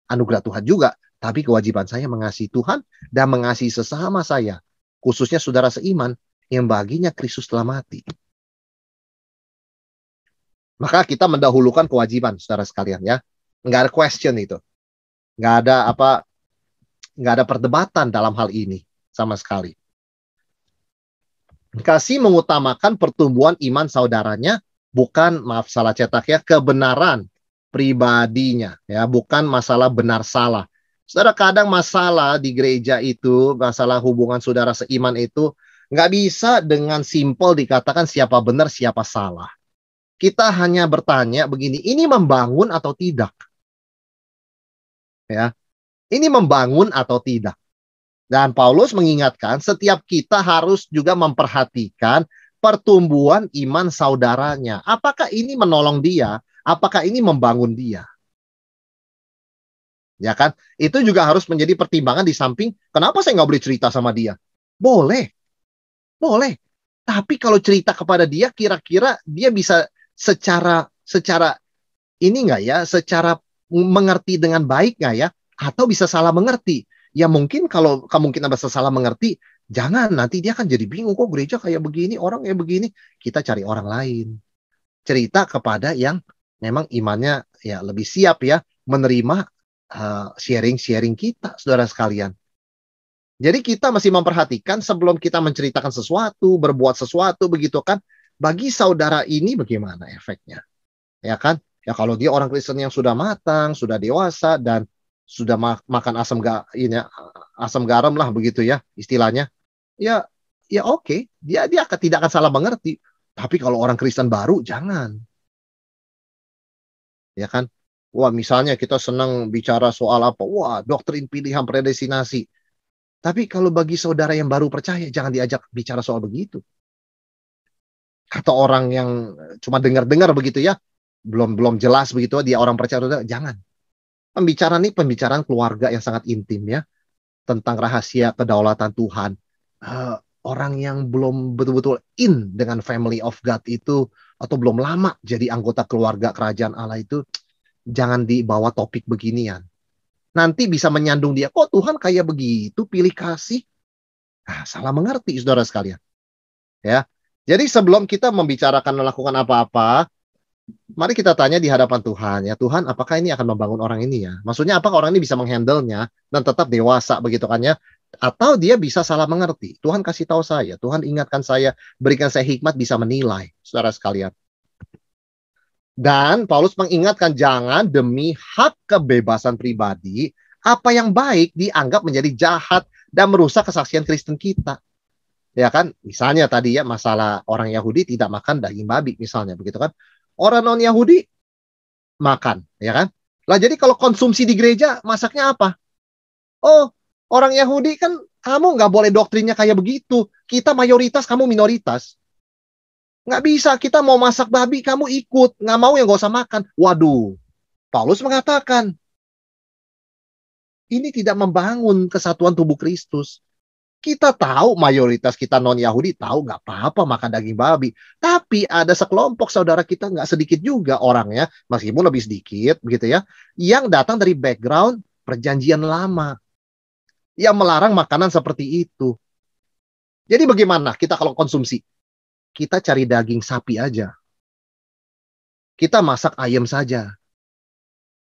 Anugerah Tuhan juga, tapi kewajiban saya mengasihi Tuhan dan mengasihi sesama saya, khususnya saudara seiman yang baginya Kristus telah mati. Maka kita mendahulukan kewajiban, saudara sekalian ya. Nggak ada question itu. Nggak ada perdebatan dalam hal ini sama sekali. Kasih mengutamakan pertumbuhan iman saudaranya, bukan, maaf salah cetak ya, kebenaran pribadinya, ya, bukan masalah benar salah. Saudara, kadang masalah di gereja itu, masalah hubungan saudara seiman itu, nggak bisa dengan simpel dikatakan siapa benar, siapa salah. Kita hanya bertanya begini, ini membangun atau tidak? Ya, ini membangun atau tidak? Dan Paulus mengingatkan, setiap kita harus juga memperhatikan pertumbuhan iman saudaranya. Apakah ini menolong dia? Apakah ini membangun dia? Ya kan? Itu juga harus menjadi pertimbangan di samping, kenapa saya nggak boleh cerita sama dia? Boleh. Boleh. Tapi kalau cerita kepada dia, kira-kira dia bisa secara ini nggak ya? Secara mengerti dengan baik nggak ya? Atau bisa salah mengerti? Ya mungkin kalau kemungkinan bisa salah mengerti, jangan, nanti dia akan jadi bingung, kok gereja kayak begini, orang kayak begini. Kita cari orang lain. Cerita kepada yang memang imannya ya lebih siap ya menerima sharing-sharing kita, saudara sekalian. Jadi kita masih memperhatikan sebelum kita menceritakan sesuatu, berbuat sesuatu begitu kan, bagi saudara ini bagaimana efeknya. Ya kan? Ya kalau dia orang Kristen yang sudah matang, sudah dewasa dan sudah makan asam garam lah begitu ya istilahnya. Ya oke, dia tidak akan salah mengerti. Tapi kalau orang Kristen baru jangan. Ya kan? Wah, misalnya kita senang bicara soal apa? Wah, doktrin pilihan predestinasi. Tapi kalau bagi saudara yang baru percaya, jangan diajak bicara soal begitu. Atau orang yang cuma dengar-dengar begitu ya, belum jelas begitu, dia orang percaya, jangan. Pembicaraan ini pembicaraan keluarga yang sangat intim ya, tentang rahasia kedaulatan Tuhan. orang yang belum betul-betul in dengan family of God itu, atau belum lama jadi anggota keluarga kerajaan Allah itu, jangan dibawa topik beginian. Nanti bisa menyandung dia, kok Tuhan kayak begitu, pilih kasih. Nah, salah mengerti, saudara sekalian. Ya, jadi sebelum kita membicarakan melakukan apa-apa, mari kita tanya di hadapan Tuhan, ya Tuhan, apakah ini akan membangun orang ini ya? Maksudnya apakah orang ini bisa menghandle-nya dan tetap dewasa begitu kan ya? Atau dia bisa salah mengerti? Tuhan kasih tahu saya, Tuhan ingatkan saya, berikan saya hikmat bisa menilai, saudara sekalian. Dan Paulus mengingatkan jangan demi hak kebebasan pribadi, apa yang baik dianggap menjadi jahat dan merusak kesaksian Kristen kita. Ya kan, misalnya tadi ya masalah orang Yahudi tidak makan daging babi misalnya begitu kan. Orang non Yahudi makan, ya kan? Lah jadi kalau konsumsi di gereja masaknya apa? Oh, orang Yahudi kan kamu nggak boleh doktrinnya kayak begitu. Kita mayoritas, kamu minoritas. Nggak bisa, kita mau masak babi, kamu ikut. Nggak mau yang nggak usah makan. Waduh, Paulus mengatakan, ini tidak membangun kesatuan tubuh Kristus. Kita tahu mayoritas kita non-Yahudi tahu nggak apa-apa makan daging babi. Tapi ada sekelompok saudara kita nggak sedikit juga orangnya, meskipun lebih sedikit begitu ya, yang datang dari background perjanjian lama. Yang melarang makanan seperti itu. Jadi bagaimana kita kalau konsumsi? Kita cari daging sapi aja. Kita masak ayam saja.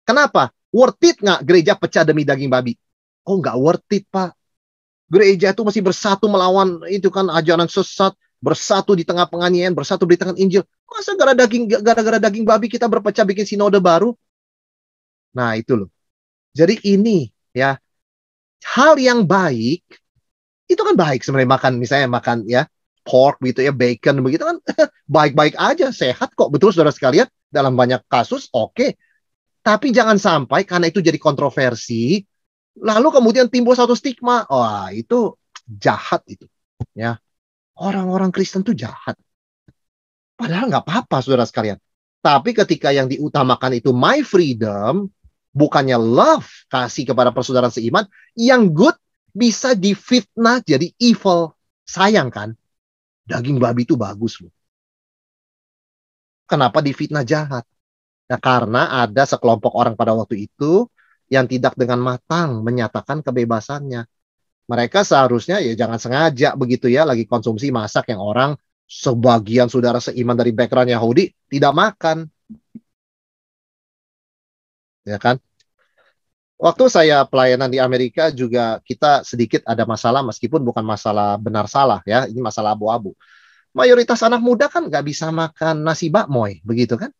Kenapa? Worth it nggak gereja pecah demi daging babi? Oh, nggak worth it, Pak. Gereja itu masih bersatu melawan itu kan ajaran sesat, bersatu di tengah penganiayaan, bersatu di tengah Injil. Masa gara-gara daging babi kita berpecah bikin sinode baru? Nah, itu loh. Jadi ini ya, hal yang baik itu kan baik sebenarnya makan, misalnya makan ya pork gitu ya, bacon begitu kan baik-baik aja, sehat kok, betul saudara sekalian, dalam banyak kasus oke. Tapi jangan sampai karena itu jadi kontroversi, lalu kemudian timbul satu stigma, wah itu jahat itu, ya orang-orang Kristen tuh jahat. Padahal nggak apa-apa saudara sekalian. Tapi ketika yang diutamakan itu my freedom, bukannya love, kasih kepada persaudaraan seiman, yang good bisa difitnah jadi evil. Sayang kan? Daging babi itu bagus loh. Kenapa difitnah jahat? Nah, karena ada sekelompok orang pada waktu itu yang tidak dengan matang menyatakan kebebasannya. Mereka seharusnya ya jangan sengaja begitu ya, lagi konsumsi masak yang orang sebagian saudara seiman dari background Yahudi tidak makan. Ya kan? Waktu saya pelayanan di Amerika juga kita sedikit ada masalah, meskipun bukan masalah benar salah ya, ini masalah abu-abu. Mayoritas anak muda kan nggak bisa makan nasi bakmoy, begitu kan?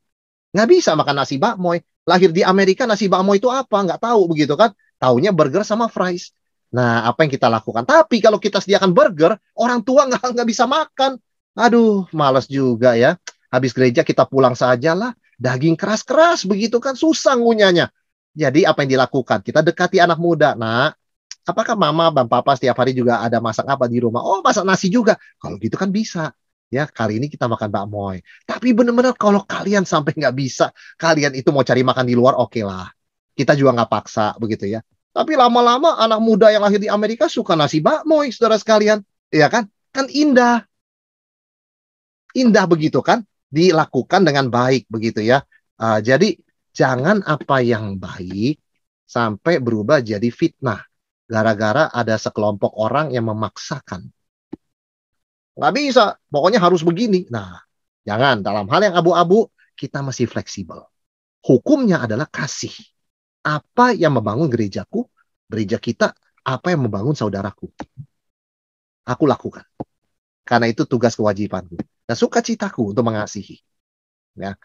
Nggak bisa makan nasi bakmoy. Lahir di Amerika nasi bakmoy itu apa? Nggak tahu begitu kan? Taunya burger sama fries. Nah, apa yang kita lakukan? Tapi kalau kita sediakan burger, orang tua nggak bisa makan. Aduh, malas juga ya. Habis gereja kita pulang saja lah. Daging keras-keras begitu kan, susah ngunyahnya. Jadi apa yang dilakukan? Kita dekati anak muda. Nah, apakah mama dan papa setiap hari juga ada masak apa di rumah? Oh, masak nasi juga. Kalau gitu kan bisa. Ya, kali ini kita makan bakmoy. Tapi benar-benar kalau kalian sampai nggak bisa, kalian itu mau cari makan di luar, oke lah. Kita juga nggak paksa begitu ya. Tapi lama-lama anak muda yang lahir di Amerika suka nasi bakmoy, saudara sekalian. Iya kan? Kan indah. Indah begitu kan? Dilakukan dengan baik begitu ya. Jadi jangan apa yang baik sampai berubah jadi fitnah. Gara-gara ada sekelompok orang yang memaksakan. Nggak bisa, pokoknya harus begini. Nah, jangan. Dalam hal yang abu-abu, kita masih fleksibel. Hukumnya adalah kasih. Apa yang membangun gerejaku, gereja kita, apa yang membangun saudaraku. Aku lakukan. Karena itu tugas kewajibanku. Dan sukacitaku untuk mengasihi. Ya.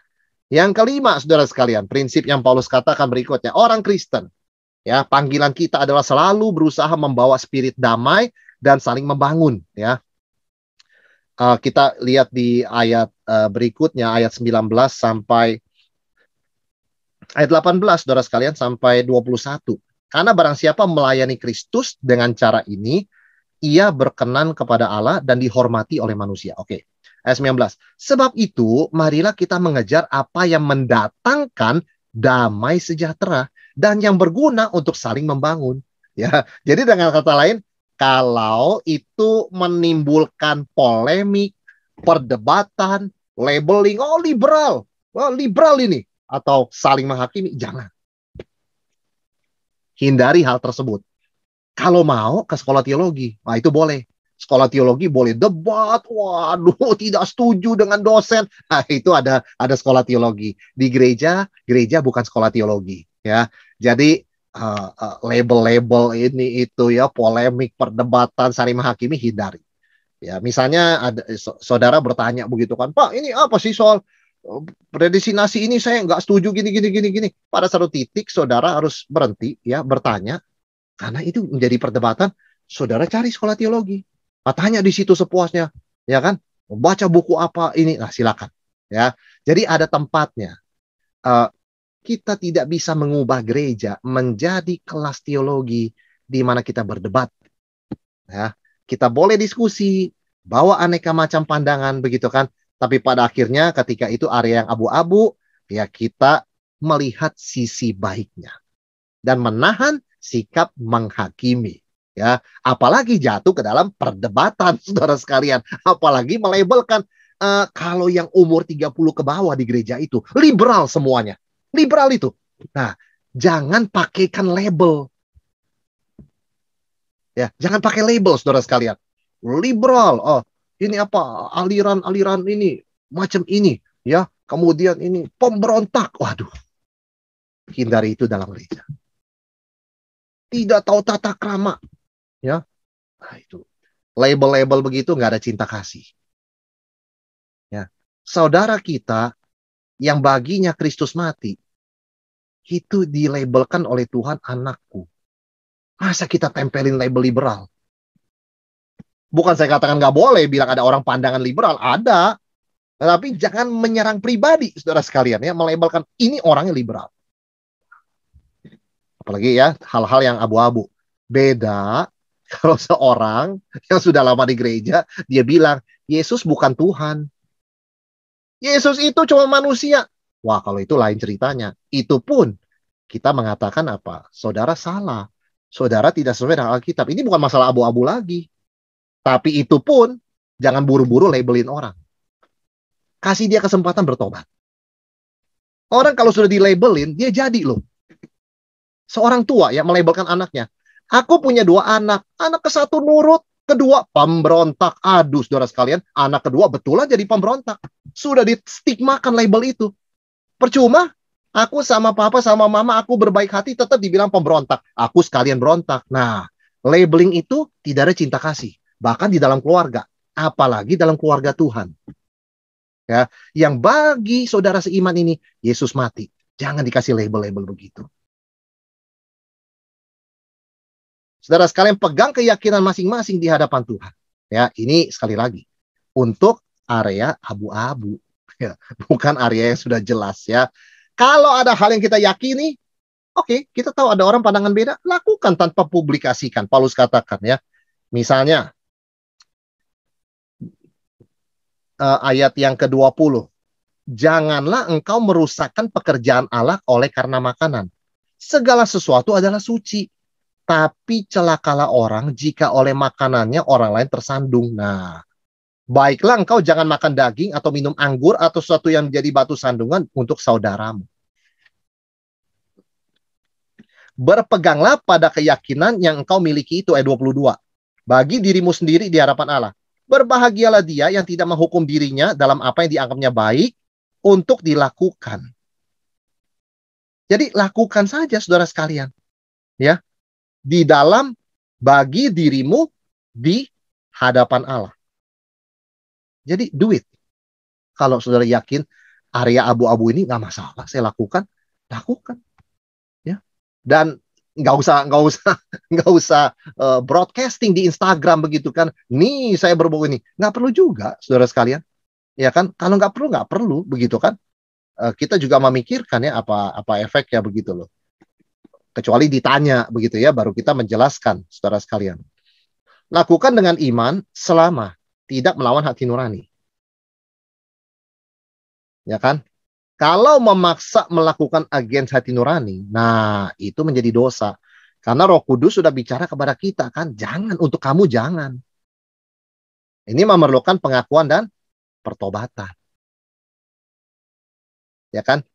Yang kelima, saudara sekalian, prinsip yang Paulus katakan berikutnya. Orang Kristen, ya, panggilan kita adalah selalu berusaha membawa spirit damai dan saling membangun. Ya. Kita lihat di ayat berikutnya, ayat 19 sampai ayat 18, saudara sekalian, sampai 21. Karena barang siapa melayani Kristus dengan cara ini, ia berkenan kepada Allah dan dihormati oleh manusia. Oke. Ayat 19. Sebab itu, marilah kita mengejar apa yang mendatangkan damai sejahtera dan yang berguna untuk saling membangun. Ya, jadi dengan kata lain, kalau itu menimbulkan polemik, perdebatan, labeling, oh liberal, oh liberal ini, atau saling menghakimi, jangan. Hindari hal tersebut. Kalau mau ke sekolah teologi, nah itu boleh. Sekolah teologi boleh debat, waduh tidak setuju dengan dosen. Nah itu ada sekolah teologi. Di gereja, gereja bukan sekolah teologi, ya. Jadi label-label ini itu ya, polemik, perdebatan, saling menghakimi, hindari. Ya, misalnya ada saudara bertanya begitu kan, Pak, ini apa sih soal predestinasi ini, saya nggak setuju gini gini gini gini. Pada satu titik saudara harus berhenti ya, bertanya, karena itu menjadi perdebatan. Saudara cari sekolah teologi, tanya di situ sepuasnya, ya kan? Baca buku apa ini, nah silakan. Ya, jadi ada tempatnya. Uh, kita tidak bisa mengubah gereja menjadi kelas teologi di mana kita berdebat. Ya, kita boleh diskusi, bawa aneka macam pandangan begitu kan. Tapi pada akhirnya ketika itu area yang abu-abu, ya kita melihat sisi baiknya dan menahan sikap menghakimi. Ya, apalagi jatuh ke dalam perdebatan, saudara sekalian. Apalagi melabelkan kalau yang umur 30 ke bawah di gereja itu liberal semuanya. Liberal itu. Nah, jangan pakaikan label. Ya, jangan pakai label, saudara sekalian. Liberal, oh ini apa? Aliran-aliran ini macam ini, ya. Kemudian ini pemberontak. Waduh, hindari itu dalam gereja. Tidak tahu tata krama, ya. Nah, itu label-label begitu nggak ada cinta kasih. Ya, saudara kita yang baginya Kristus mati itu dilabelkan oleh Tuhan anakku. Masa kita tempelin label liberal? Bukan saya katakan nggak boleh bilang ada orang pandangan liberal, ada. Tetapi jangan menyerang pribadi, saudara sekalian, ya, melabelkan ini orangnya liberal. Apalagi ya hal-hal yang abu-abu. Beda kalau seorang yang sudah lama di gereja, dia bilang, Yesus bukan Tuhan. Yesus itu cuma manusia. Wah, kalau itu lain ceritanya. Itu pun kita mengatakan apa? Saudara salah. Saudara tidak sesuai dengan Alkitab. Ini bukan masalah abu-abu lagi. Tapi itu pun jangan buru-buru labelin orang. Kasih dia kesempatan bertobat. Orang kalau sudah dilabelin, dia jadi loh. Seorang tua ya melabelkan anaknya. Aku punya 2 anak. Anak ke satu nurut, kedua pemberontak. Aduh, saudara sekalian, anak kedua betulan jadi pemberontak. Sudah distigmakan label itu. Percuma, aku sama papa sama mama aku berbaik hati tetap dibilang pemberontak. Aku sekalian berontak. Nah, labeling itu tidak ada cinta kasih. Bahkan di dalam keluarga, apalagi dalam keluarga Tuhan. Ya, yang bagi saudara seiman ini Yesus mati. Jangan dikasih label-label begitu. Saudara sekalian pegang keyakinan masing-masing di hadapan Tuhan. Ya, ini sekali lagi untuk area abu-abu, ya, bukan area yang sudah jelas ya. Kalau ada hal yang kita yakini, oke, kita tahu ada orang pandangan beda, lakukan tanpa publikasikan. Paulus katakan ya, misalnya ayat yang ke-20, janganlah engkau merusakkan pekerjaan Allah oleh karena makanan. Segala sesuatu adalah suci. Tapi celakalah orang jika oleh makanannya orang lain tersandung. Nah, baiklah engkau jangan makan daging atau minum anggur atau sesuatu yang menjadi batu sandungan untuk saudaramu. Berpeganglah pada keyakinan yang engkau miliki itu, ayat 22. Bagi dirimu sendiri di hadapan Allah. Berbahagialah dia yang tidak menghukum dirinya dalam apa yang dianggapnya baik untuk dilakukan. Jadi lakukan saja, saudara sekalian. Ya, di dalam bagi dirimu di hadapan Allah. Jadi do it. Kalau saudara yakin area abu-abu ini nggak masalah, saya lakukan. Ya. Dan nggak usah broadcasting di Instagram begitu kan. Nih saya berbau ini. Nggak perlu juga, saudara sekalian. Ya kan? Kalau nggak perlu begitu kan. Kita juga memikirkan ya apa efeknya begitu loh. Kecuali ditanya begitu ya, baru kita menjelaskan, saudara sekalian. Lakukan dengan iman selama tidak melawan hati nurani. Ya kan? Kalau memaksa melakukan against hati nurani, nah itu menjadi dosa. Karena Roh Kudus sudah bicara kepada kita kan, jangan, untuk kamu jangan. Ini memerlukan pengakuan dan pertobatan. Ya kan?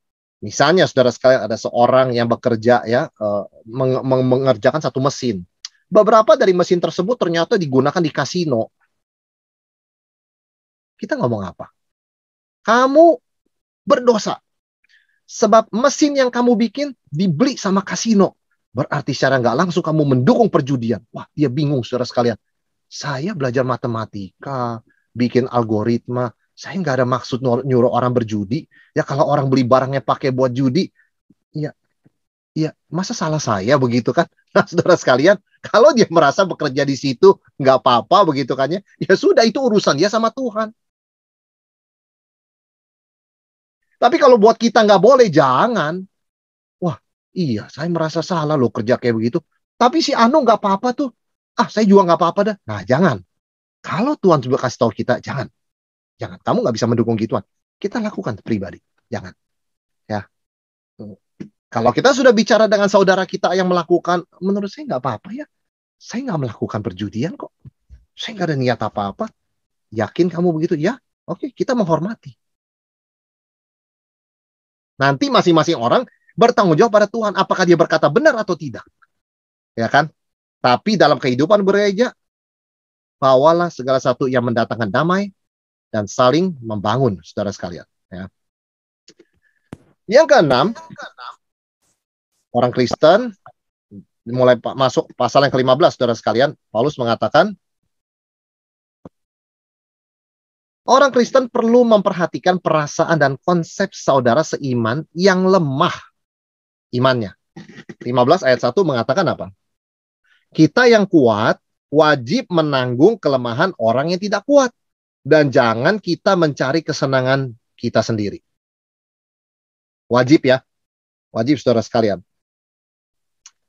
Misalnya saudara sekalian ada seorang yang bekerja ya mengerjakan satu mesin. Beberapa dari mesin tersebut ternyata digunakan di kasino. Kita ngomong apa? Kamu berdosa. Sebab mesin yang kamu bikin dibeli sama kasino. Berarti secara nggak langsung kamu mendukung perjudian. Wah, dia bingung saudara sekalian. Saya belajar matematika, bikin algoritma. Saya nggak ada maksud nyuruh orang berjudi. Ya kalau orang beli barangnya pakai buat judi, ya, ya masa salah saya begitu kan? Nah, saudara sekalian, kalau dia merasa bekerja di situ nggak apa-apa begitu kan ya, ya sudah itu urusan dia sama Tuhan. Tapi kalau buat kita nggak boleh, jangan. Wah, iya, saya merasa salah loh kerja kayak begitu. Tapi si Anu nggak apa-apa tuh. Ah, saya juga nggak apa-apa dah. Nah, jangan. Kalau Tuhan juga kasih tahu kita, jangan. Jangan. Kamu nggak bisa mendukung gituan. Kita lakukan pribadi. Jangan. Ya. Kalau kita sudah bicara dengan saudara kita yang melakukan, menurut saya nggak apa-apa ya. Saya nggak melakukan perjudian kok. Saya nggak ada niat apa-apa. Yakin kamu begitu? Ya. Oke, kita menghormati. Nanti masing-masing orang bertanggung jawab pada Tuhan. Apakah dia berkata benar atau tidak. Ya kan? Tapi dalam kehidupan bereja, bawalah segala satu yang mendatangkan damai dan saling membangun, saudara sekalian. Ya. Yang keenam, orang Kristen, mulai masuk pasal yang ke-15, saudara sekalian, Paulus mengatakan, orang Kristen perlu memperhatikan perasaan dan konsep saudara seiman yang lemah imannya. 15 ayat 1 mengatakan apa? Kita yang kuat wajib menanggung kelemahan orang yang tidak kuat. Dan jangan kita mencari kesenangan kita sendiri. Wajib ya. Wajib saudara sekalian.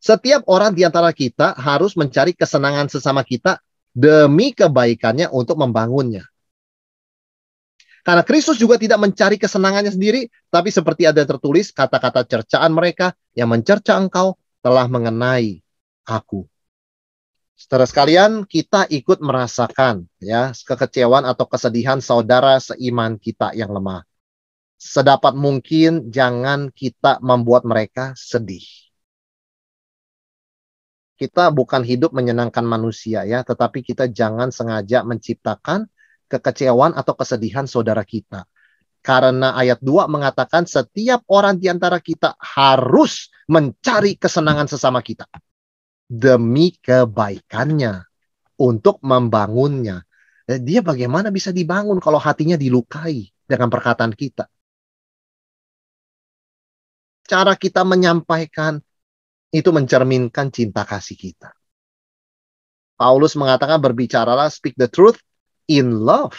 Setiap orang di antara kita harus mencari kesenangan sesama kita demi kebaikannya untuk membangunnya. Karena Kristus juga tidak mencari kesenangannya sendiri, tapi seperti ada tertulis, kata-kata cercaan mereka yang mencerca engkau telah mengenai aku. Saudara sekalian, kita ikut merasakan ya kekecewaan atau kesedihan saudara seiman kita yang lemah. Sedapat mungkin jangan kita membuat mereka sedih. Kita bukan hidup menyenangkan manusia ya, tetapi kita jangan sengaja menciptakan kekecewaan atau kesedihan saudara kita. Karena ayat 2 mengatakan setiap orang di antara kita harus mencari kesenangan sesama kita. Demi kebaikannya. Untuk membangunnya. Dia bagaimana bisa dibangun kalau hatinya dilukai dengan perkataan kita. Cara kita menyampaikan itu mencerminkan cinta kasih kita. Paulus mengatakan berbicaralah, speak the truth in love.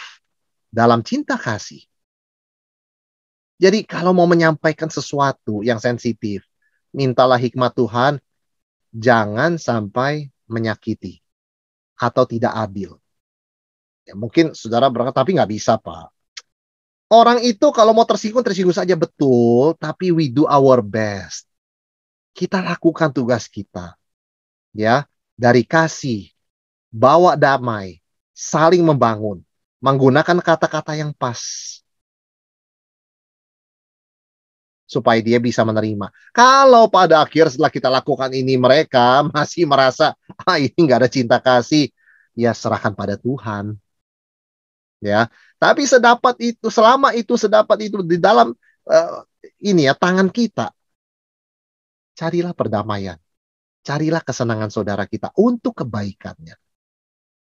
Dalam cinta kasih. Jadi kalau mau menyampaikan sesuatu yang sensitif, mintalah hikmat Tuhan, jangan sampai menyakiti atau tidak adil. Ya, mungkin saudara berkata, tapi nggak bisa Pak. Orang itu kalau mau tersinggung, tersinggung saja betul, tapi we do our best. Kita lakukan tugas kita. Ya, dari kasih, bawa damai, saling membangun, menggunakan kata-kata yang pas. Supaya dia bisa menerima. Kalau pada akhir setelah kita lakukan ini mereka masih merasa ini nggak ada cinta kasih, ya serahkan pada Tuhan. Ya, tapi selama itu sedapat itu di dalam ini ya tangan kita, carilah perdamaian, carilah kesenangan saudara kita untuk kebaikannya,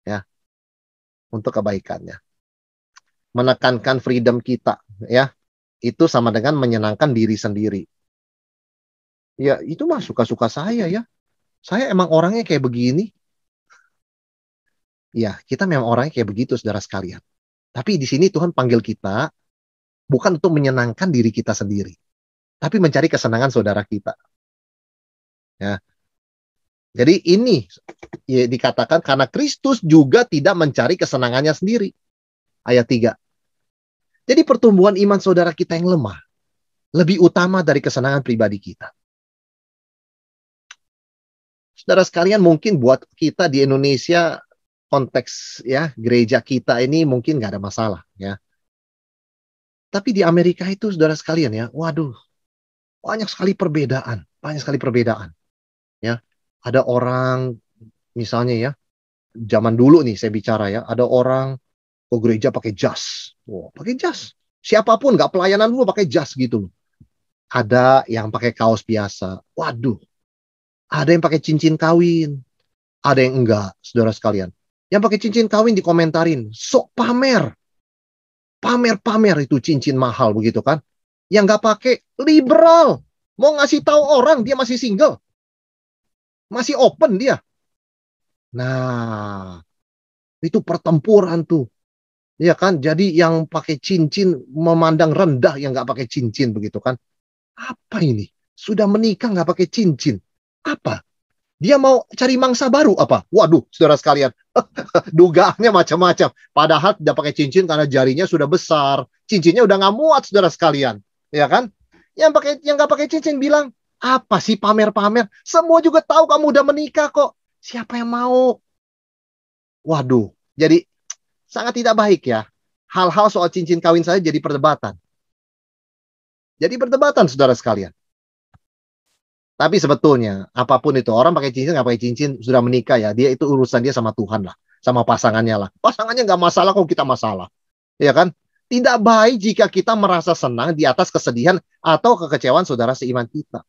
ya, untuk kebaikannya, menekankan freedom kita, ya, itu sama dengan menyenangkan diri sendiri. Ya, itu mah suka-suka saya ya. Saya emang orangnya kayak begini. Ya, kita memang orangnya kayak begitu, saudara sekalian. Tapi di sini Tuhan panggil kita bukan untuk menyenangkan diri kita sendiri, tapi mencari kesenangan saudara kita. Ya. Jadi ini ya, dikatakan karena Kristus juga tidak mencari kesenangannya sendiri. Ayat 3. Jadi pertumbuhan iman saudara kita yang lemah lebih utama dari kesenangan pribadi kita. Saudara sekalian, mungkin buat kita di Indonesia, konteks ya gereja kita ini mungkin nggak ada masalah ya. Tapi di Amerika itu saudara sekalian ya, waduh, banyak sekali perbedaan, banyak sekali perbedaan ya. Ada orang misalnya ya, zaman dulu nih saya bicara ya, ada orang ke gereja pakai jas. Wow, pakai jas. Siapapun nggak pelayanan dulu pakai jas gitu. Ada yang pakai kaos biasa. Waduh, ada yang pakai cincin kawin. Ada yang enggak, saudara sekalian. Yang pakai cincin kawin dikomentarin, sok pamer. Pamer-pamer itu cincin mahal begitu kan. Yang nggak pakai, liberal. Mau ngasih tahu orang dia masih single. Masih open dia. Nah, itu pertempuran tuh. Ya kan, jadi yang pakai cincin memandang rendah yang nggak pakai cincin begitu kan. Apa ini? Sudah menikah nggak pakai cincin. Apa? Dia mau cari mangsa baru apa? Waduh, saudara sekalian. Dugaannya macam-macam. Padahal tidak pakai cincin karena jarinya sudah besar. Cincinnya udah nggak muat, saudara sekalian. Ya kan? Yang nggak pakai cincin bilang, apa sih pamer-pamer? Semua juga tahu kamu udah menikah kok. Siapa yang mau? Waduh, jadi sangat tidak baik ya. Hal-hal soal cincin kawin saya jadi perdebatan. Jadi perdebatan, saudara sekalian. Tapi sebetulnya, apapun itu, orang pakai cincin, nggak pakai cincin, sudah menikah ya, dia itu urusan dia sama Tuhan lah. Sama pasangannya lah. Pasangannya nggak masalah kalau kita masalah. Ya kan? Tidak baik jika kita merasa senang di atas kesedihan atau kekecewaan saudara seiman kita.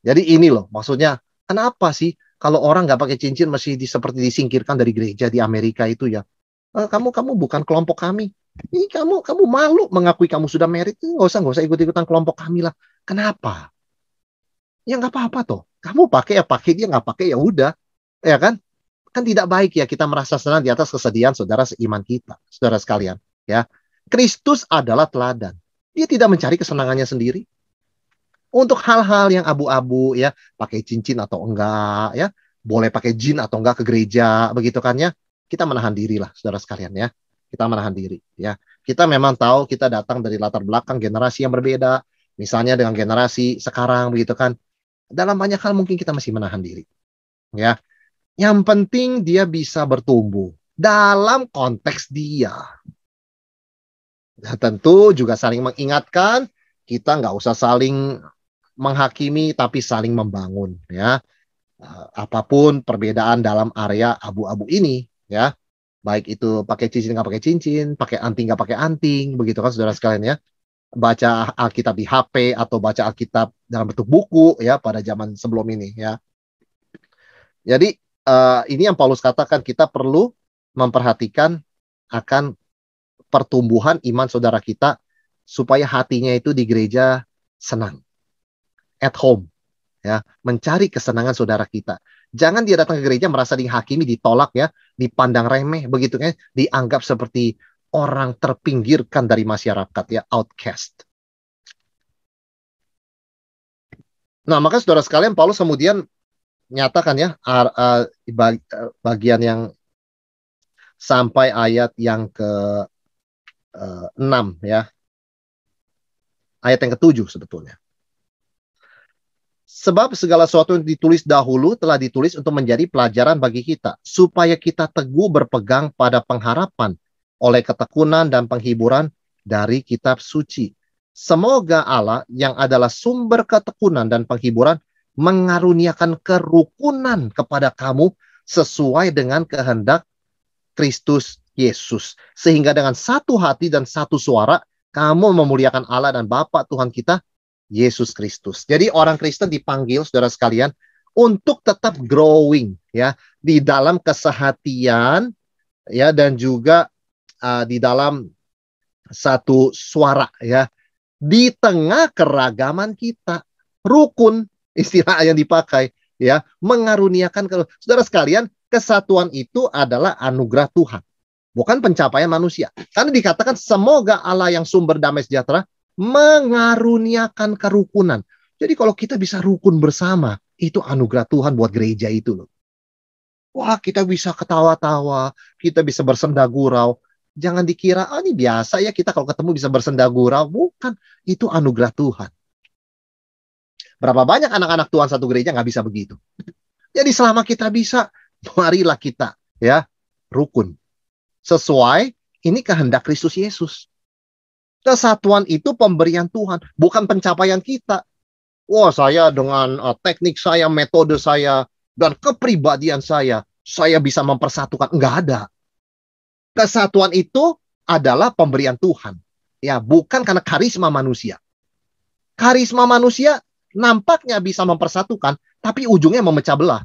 Jadi ini loh, maksudnya, kenapa sih kalau orang nggak pakai cincin masih seperti disingkirkan dari gereja di Amerika itu ya? Kamu bukan kelompok kami. Ini kamu malu mengakui kamu sudah married. Nggak usah ikut-ikutan kelompok kami lah. Kenapa? Ya nggak apa-apa toh. Kamu pakai ya pakai, dia nggak pakai ya udah. Ya kan? Kan tidak baik ya kita merasa senang di atas kesedihan saudara seiman kita. Saudara sekalian. Ya. Kristus adalah teladan. Dia tidak mencari kesenangannya sendiri. Untuk hal-hal yang abu-abu ya, pakai cincin atau enggak ya, boleh pakai jin atau enggak ke gereja, begitu kan ya. Kita menahan diri lah, saudara sekalian ya. Kita menahan diri ya. Kita memang tahu kita datang dari latar belakang generasi yang berbeda. Misalnya dengan generasi sekarang begitu kan. Dalam banyak hal mungkin kita masih menahan diri. Ya. Yang penting dia bisa bertumbuh dalam konteks dia. Nah, tentu juga saling mengingatkan, kita nggak usah saling menghakimi tapi saling membangun ya. Apapun perbedaan dalam area abu-abu ini ya. Baik itu pakai cincin nggak pakai cincin, pakai anting nggak pakai anting, begitu kan saudara sekalian ya. Baca Alkitab di HP atau baca Alkitab dalam bentuk buku ya pada zaman sebelum ini ya. Jadi ini yang Paulus katakan, kita perlu memperhatikan akan pertumbuhan iman saudara kita supaya hatinya itu di gereja senang. At home ya, mencari kesenangan saudara kita. Jangan dia datang ke gereja merasa dihakimi, ditolak ya, dipandang remeh begitu kan, dianggap seperti orang terpinggirkan dari masyarakat ya, outcast. Nah, maka saudara sekalian, Paulus kemudian nyatakan ya bagian yang sampai ayat yang ke-6 ya. Ayat yang ke-7 sebetulnya. Sebab segala sesuatu yang ditulis dahulu telah ditulis untuk menjadi pelajaran bagi kita, supaya kita teguh berpegang pada pengharapan oleh ketekunan dan penghiburan dari kitab suci. Semoga Allah yang adalah sumber ketekunan dan penghiburan mengaruniakan kerukunan kepada kamu sesuai dengan kehendak Kristus Yesus. Sehingga dengan satu hati dan satu suara kamu memuliakan Allah dan Bapa Tuhan kita Yesus Kristus. Jadi orang Kristen dipanggil, saudara sekalian, untuk tetap growing ya di dalam kesehatian ya, dan juga di dalam satu suara ya, di tengah keragaman kita. Rukun istilah yang dipakai ya, mengaruniakan. Saudara sekalian, kesatuan itu adalah anugerah Tuhan, bukan pencapaian manusia. Karena dikatakan semoga Allah yang sumber damai sejahtera mengaruniakan kerukunan. Jadi kalau kita bisa rukun bersama, itu anugerah Tuhan buat gereja itu loh. Wah, kita bisa ketawa-tawa, kita bisa bersenda gurau. Jangan dikira, ini biasa ya kita kalau ketemu bisa bersenda gurau. Bukan, itu anugerah Tuhan. Berapa banyak anak-anak Tuhan satu gereja nggak bisa begitu. Jadi selama kita bisa, marilah kita ya rukun. Sesuai ini kehendak Kristus Yesus. Kesatuan itu pemberian Tuhan, bukan pencapaian kita. Wah, saya dengan teknik saya, metode saya, dan kepribadian saya bisa mempersatukan. Enggak ada. Kesatuan itu adalah pemberian Tuhan. Ya, bukan karena karisma manusia. Karisma manusia nampaknya bisa mempersatukan, tapi ujungnya memecah belah.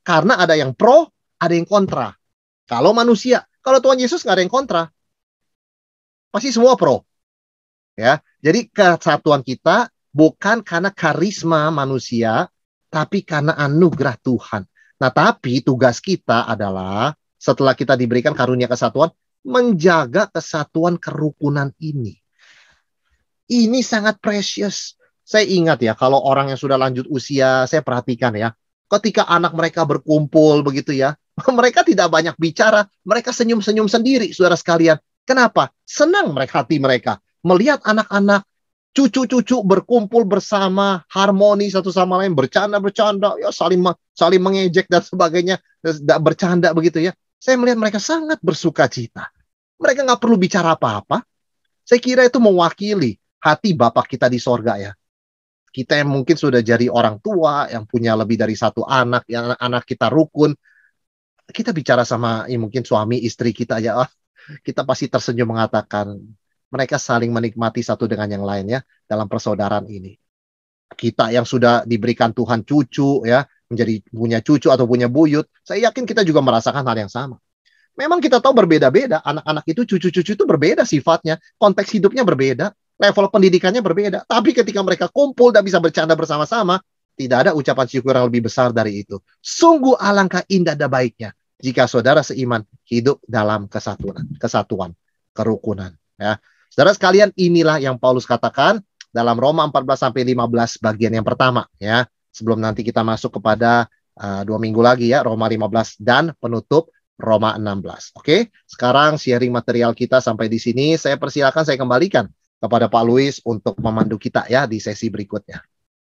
Karena ada yang pro, ada yang kontra. Kalau manusia, kalau Tuhan Yesus nggak ada yang kontra. Pasti semua pro. Ya, jadi kesatuan kita bukan karena karisma manusia, tapi karena anugerah Tuhan. Nah, tapi tugas kita adalah setelah kita diberikan karunia kesatuan, menjaga kesatuan kerukunan ini. Ini sangat precious. Saya ingat ya, kalau orang yang sudah lanjut usia, saya perhatikan ya, ketika anak mereka berkumpul begitu ya, mereka tidak banyak bicara, mereka senyum-senyum sendiri, saudara sekalian. Kenapa? Senang mereka hati mereka melihat anak-anak, cucu-cucu berkumpul bersama, harmoni satu sama lain, bercanda-bercanda, ya saling mengejek dan sebagainya, bercanda begitu ya. Saya melihat mereka sangat bersuka cita. Mereka nggak perlu bicara apa-apa. Saya kira itu mewakili hati Bapak kita di sorga ya. Kita yang mungkin sudah jadi orang tua, yang punya lebih dari satu anak, yang anak kita rukun, kita bicara sama ya mungkin suami, istri kita aja, kita pasti tersenyum mengatakan, mereka saling menikmati satu dengan yang lainnya dalam persaudaraan ini. Kita yang sudah diberikan Tuhan cucu ya, menjadi punya cucu atau punya buyut, saya yakin kita juga merasakan hal yang sama. Memang kita tahu berbeda-beda, anak-anak itu, cucu-cucu itu berbeda sifatnya, konteks hidupnya berbeda, level pendidikannya berbeda. Tapi ketika mereka kumpul dan bisa bercanda bersama-sama, tidak ada ucapan syukur yang lebih besar dari itu. Sungguh alangkah indah dan baiknya jika saudara seiman hidup dalam kesatuan, kerukunan. Ya. Saudara sekalian, inilah yang Paulus katakan dalam Roma 14-15 bagian yang pertama. Ya. Sebelum nanti kita masuk kepada 2 minggu lagi ya, Roma 15 dan penutup Roma 16. Oke, sekarang sharing material kita sampai di sini. Saya persilakan, saya kembalikan kepada Pak Luis untuk memandu kita ya di sesi berikutnya.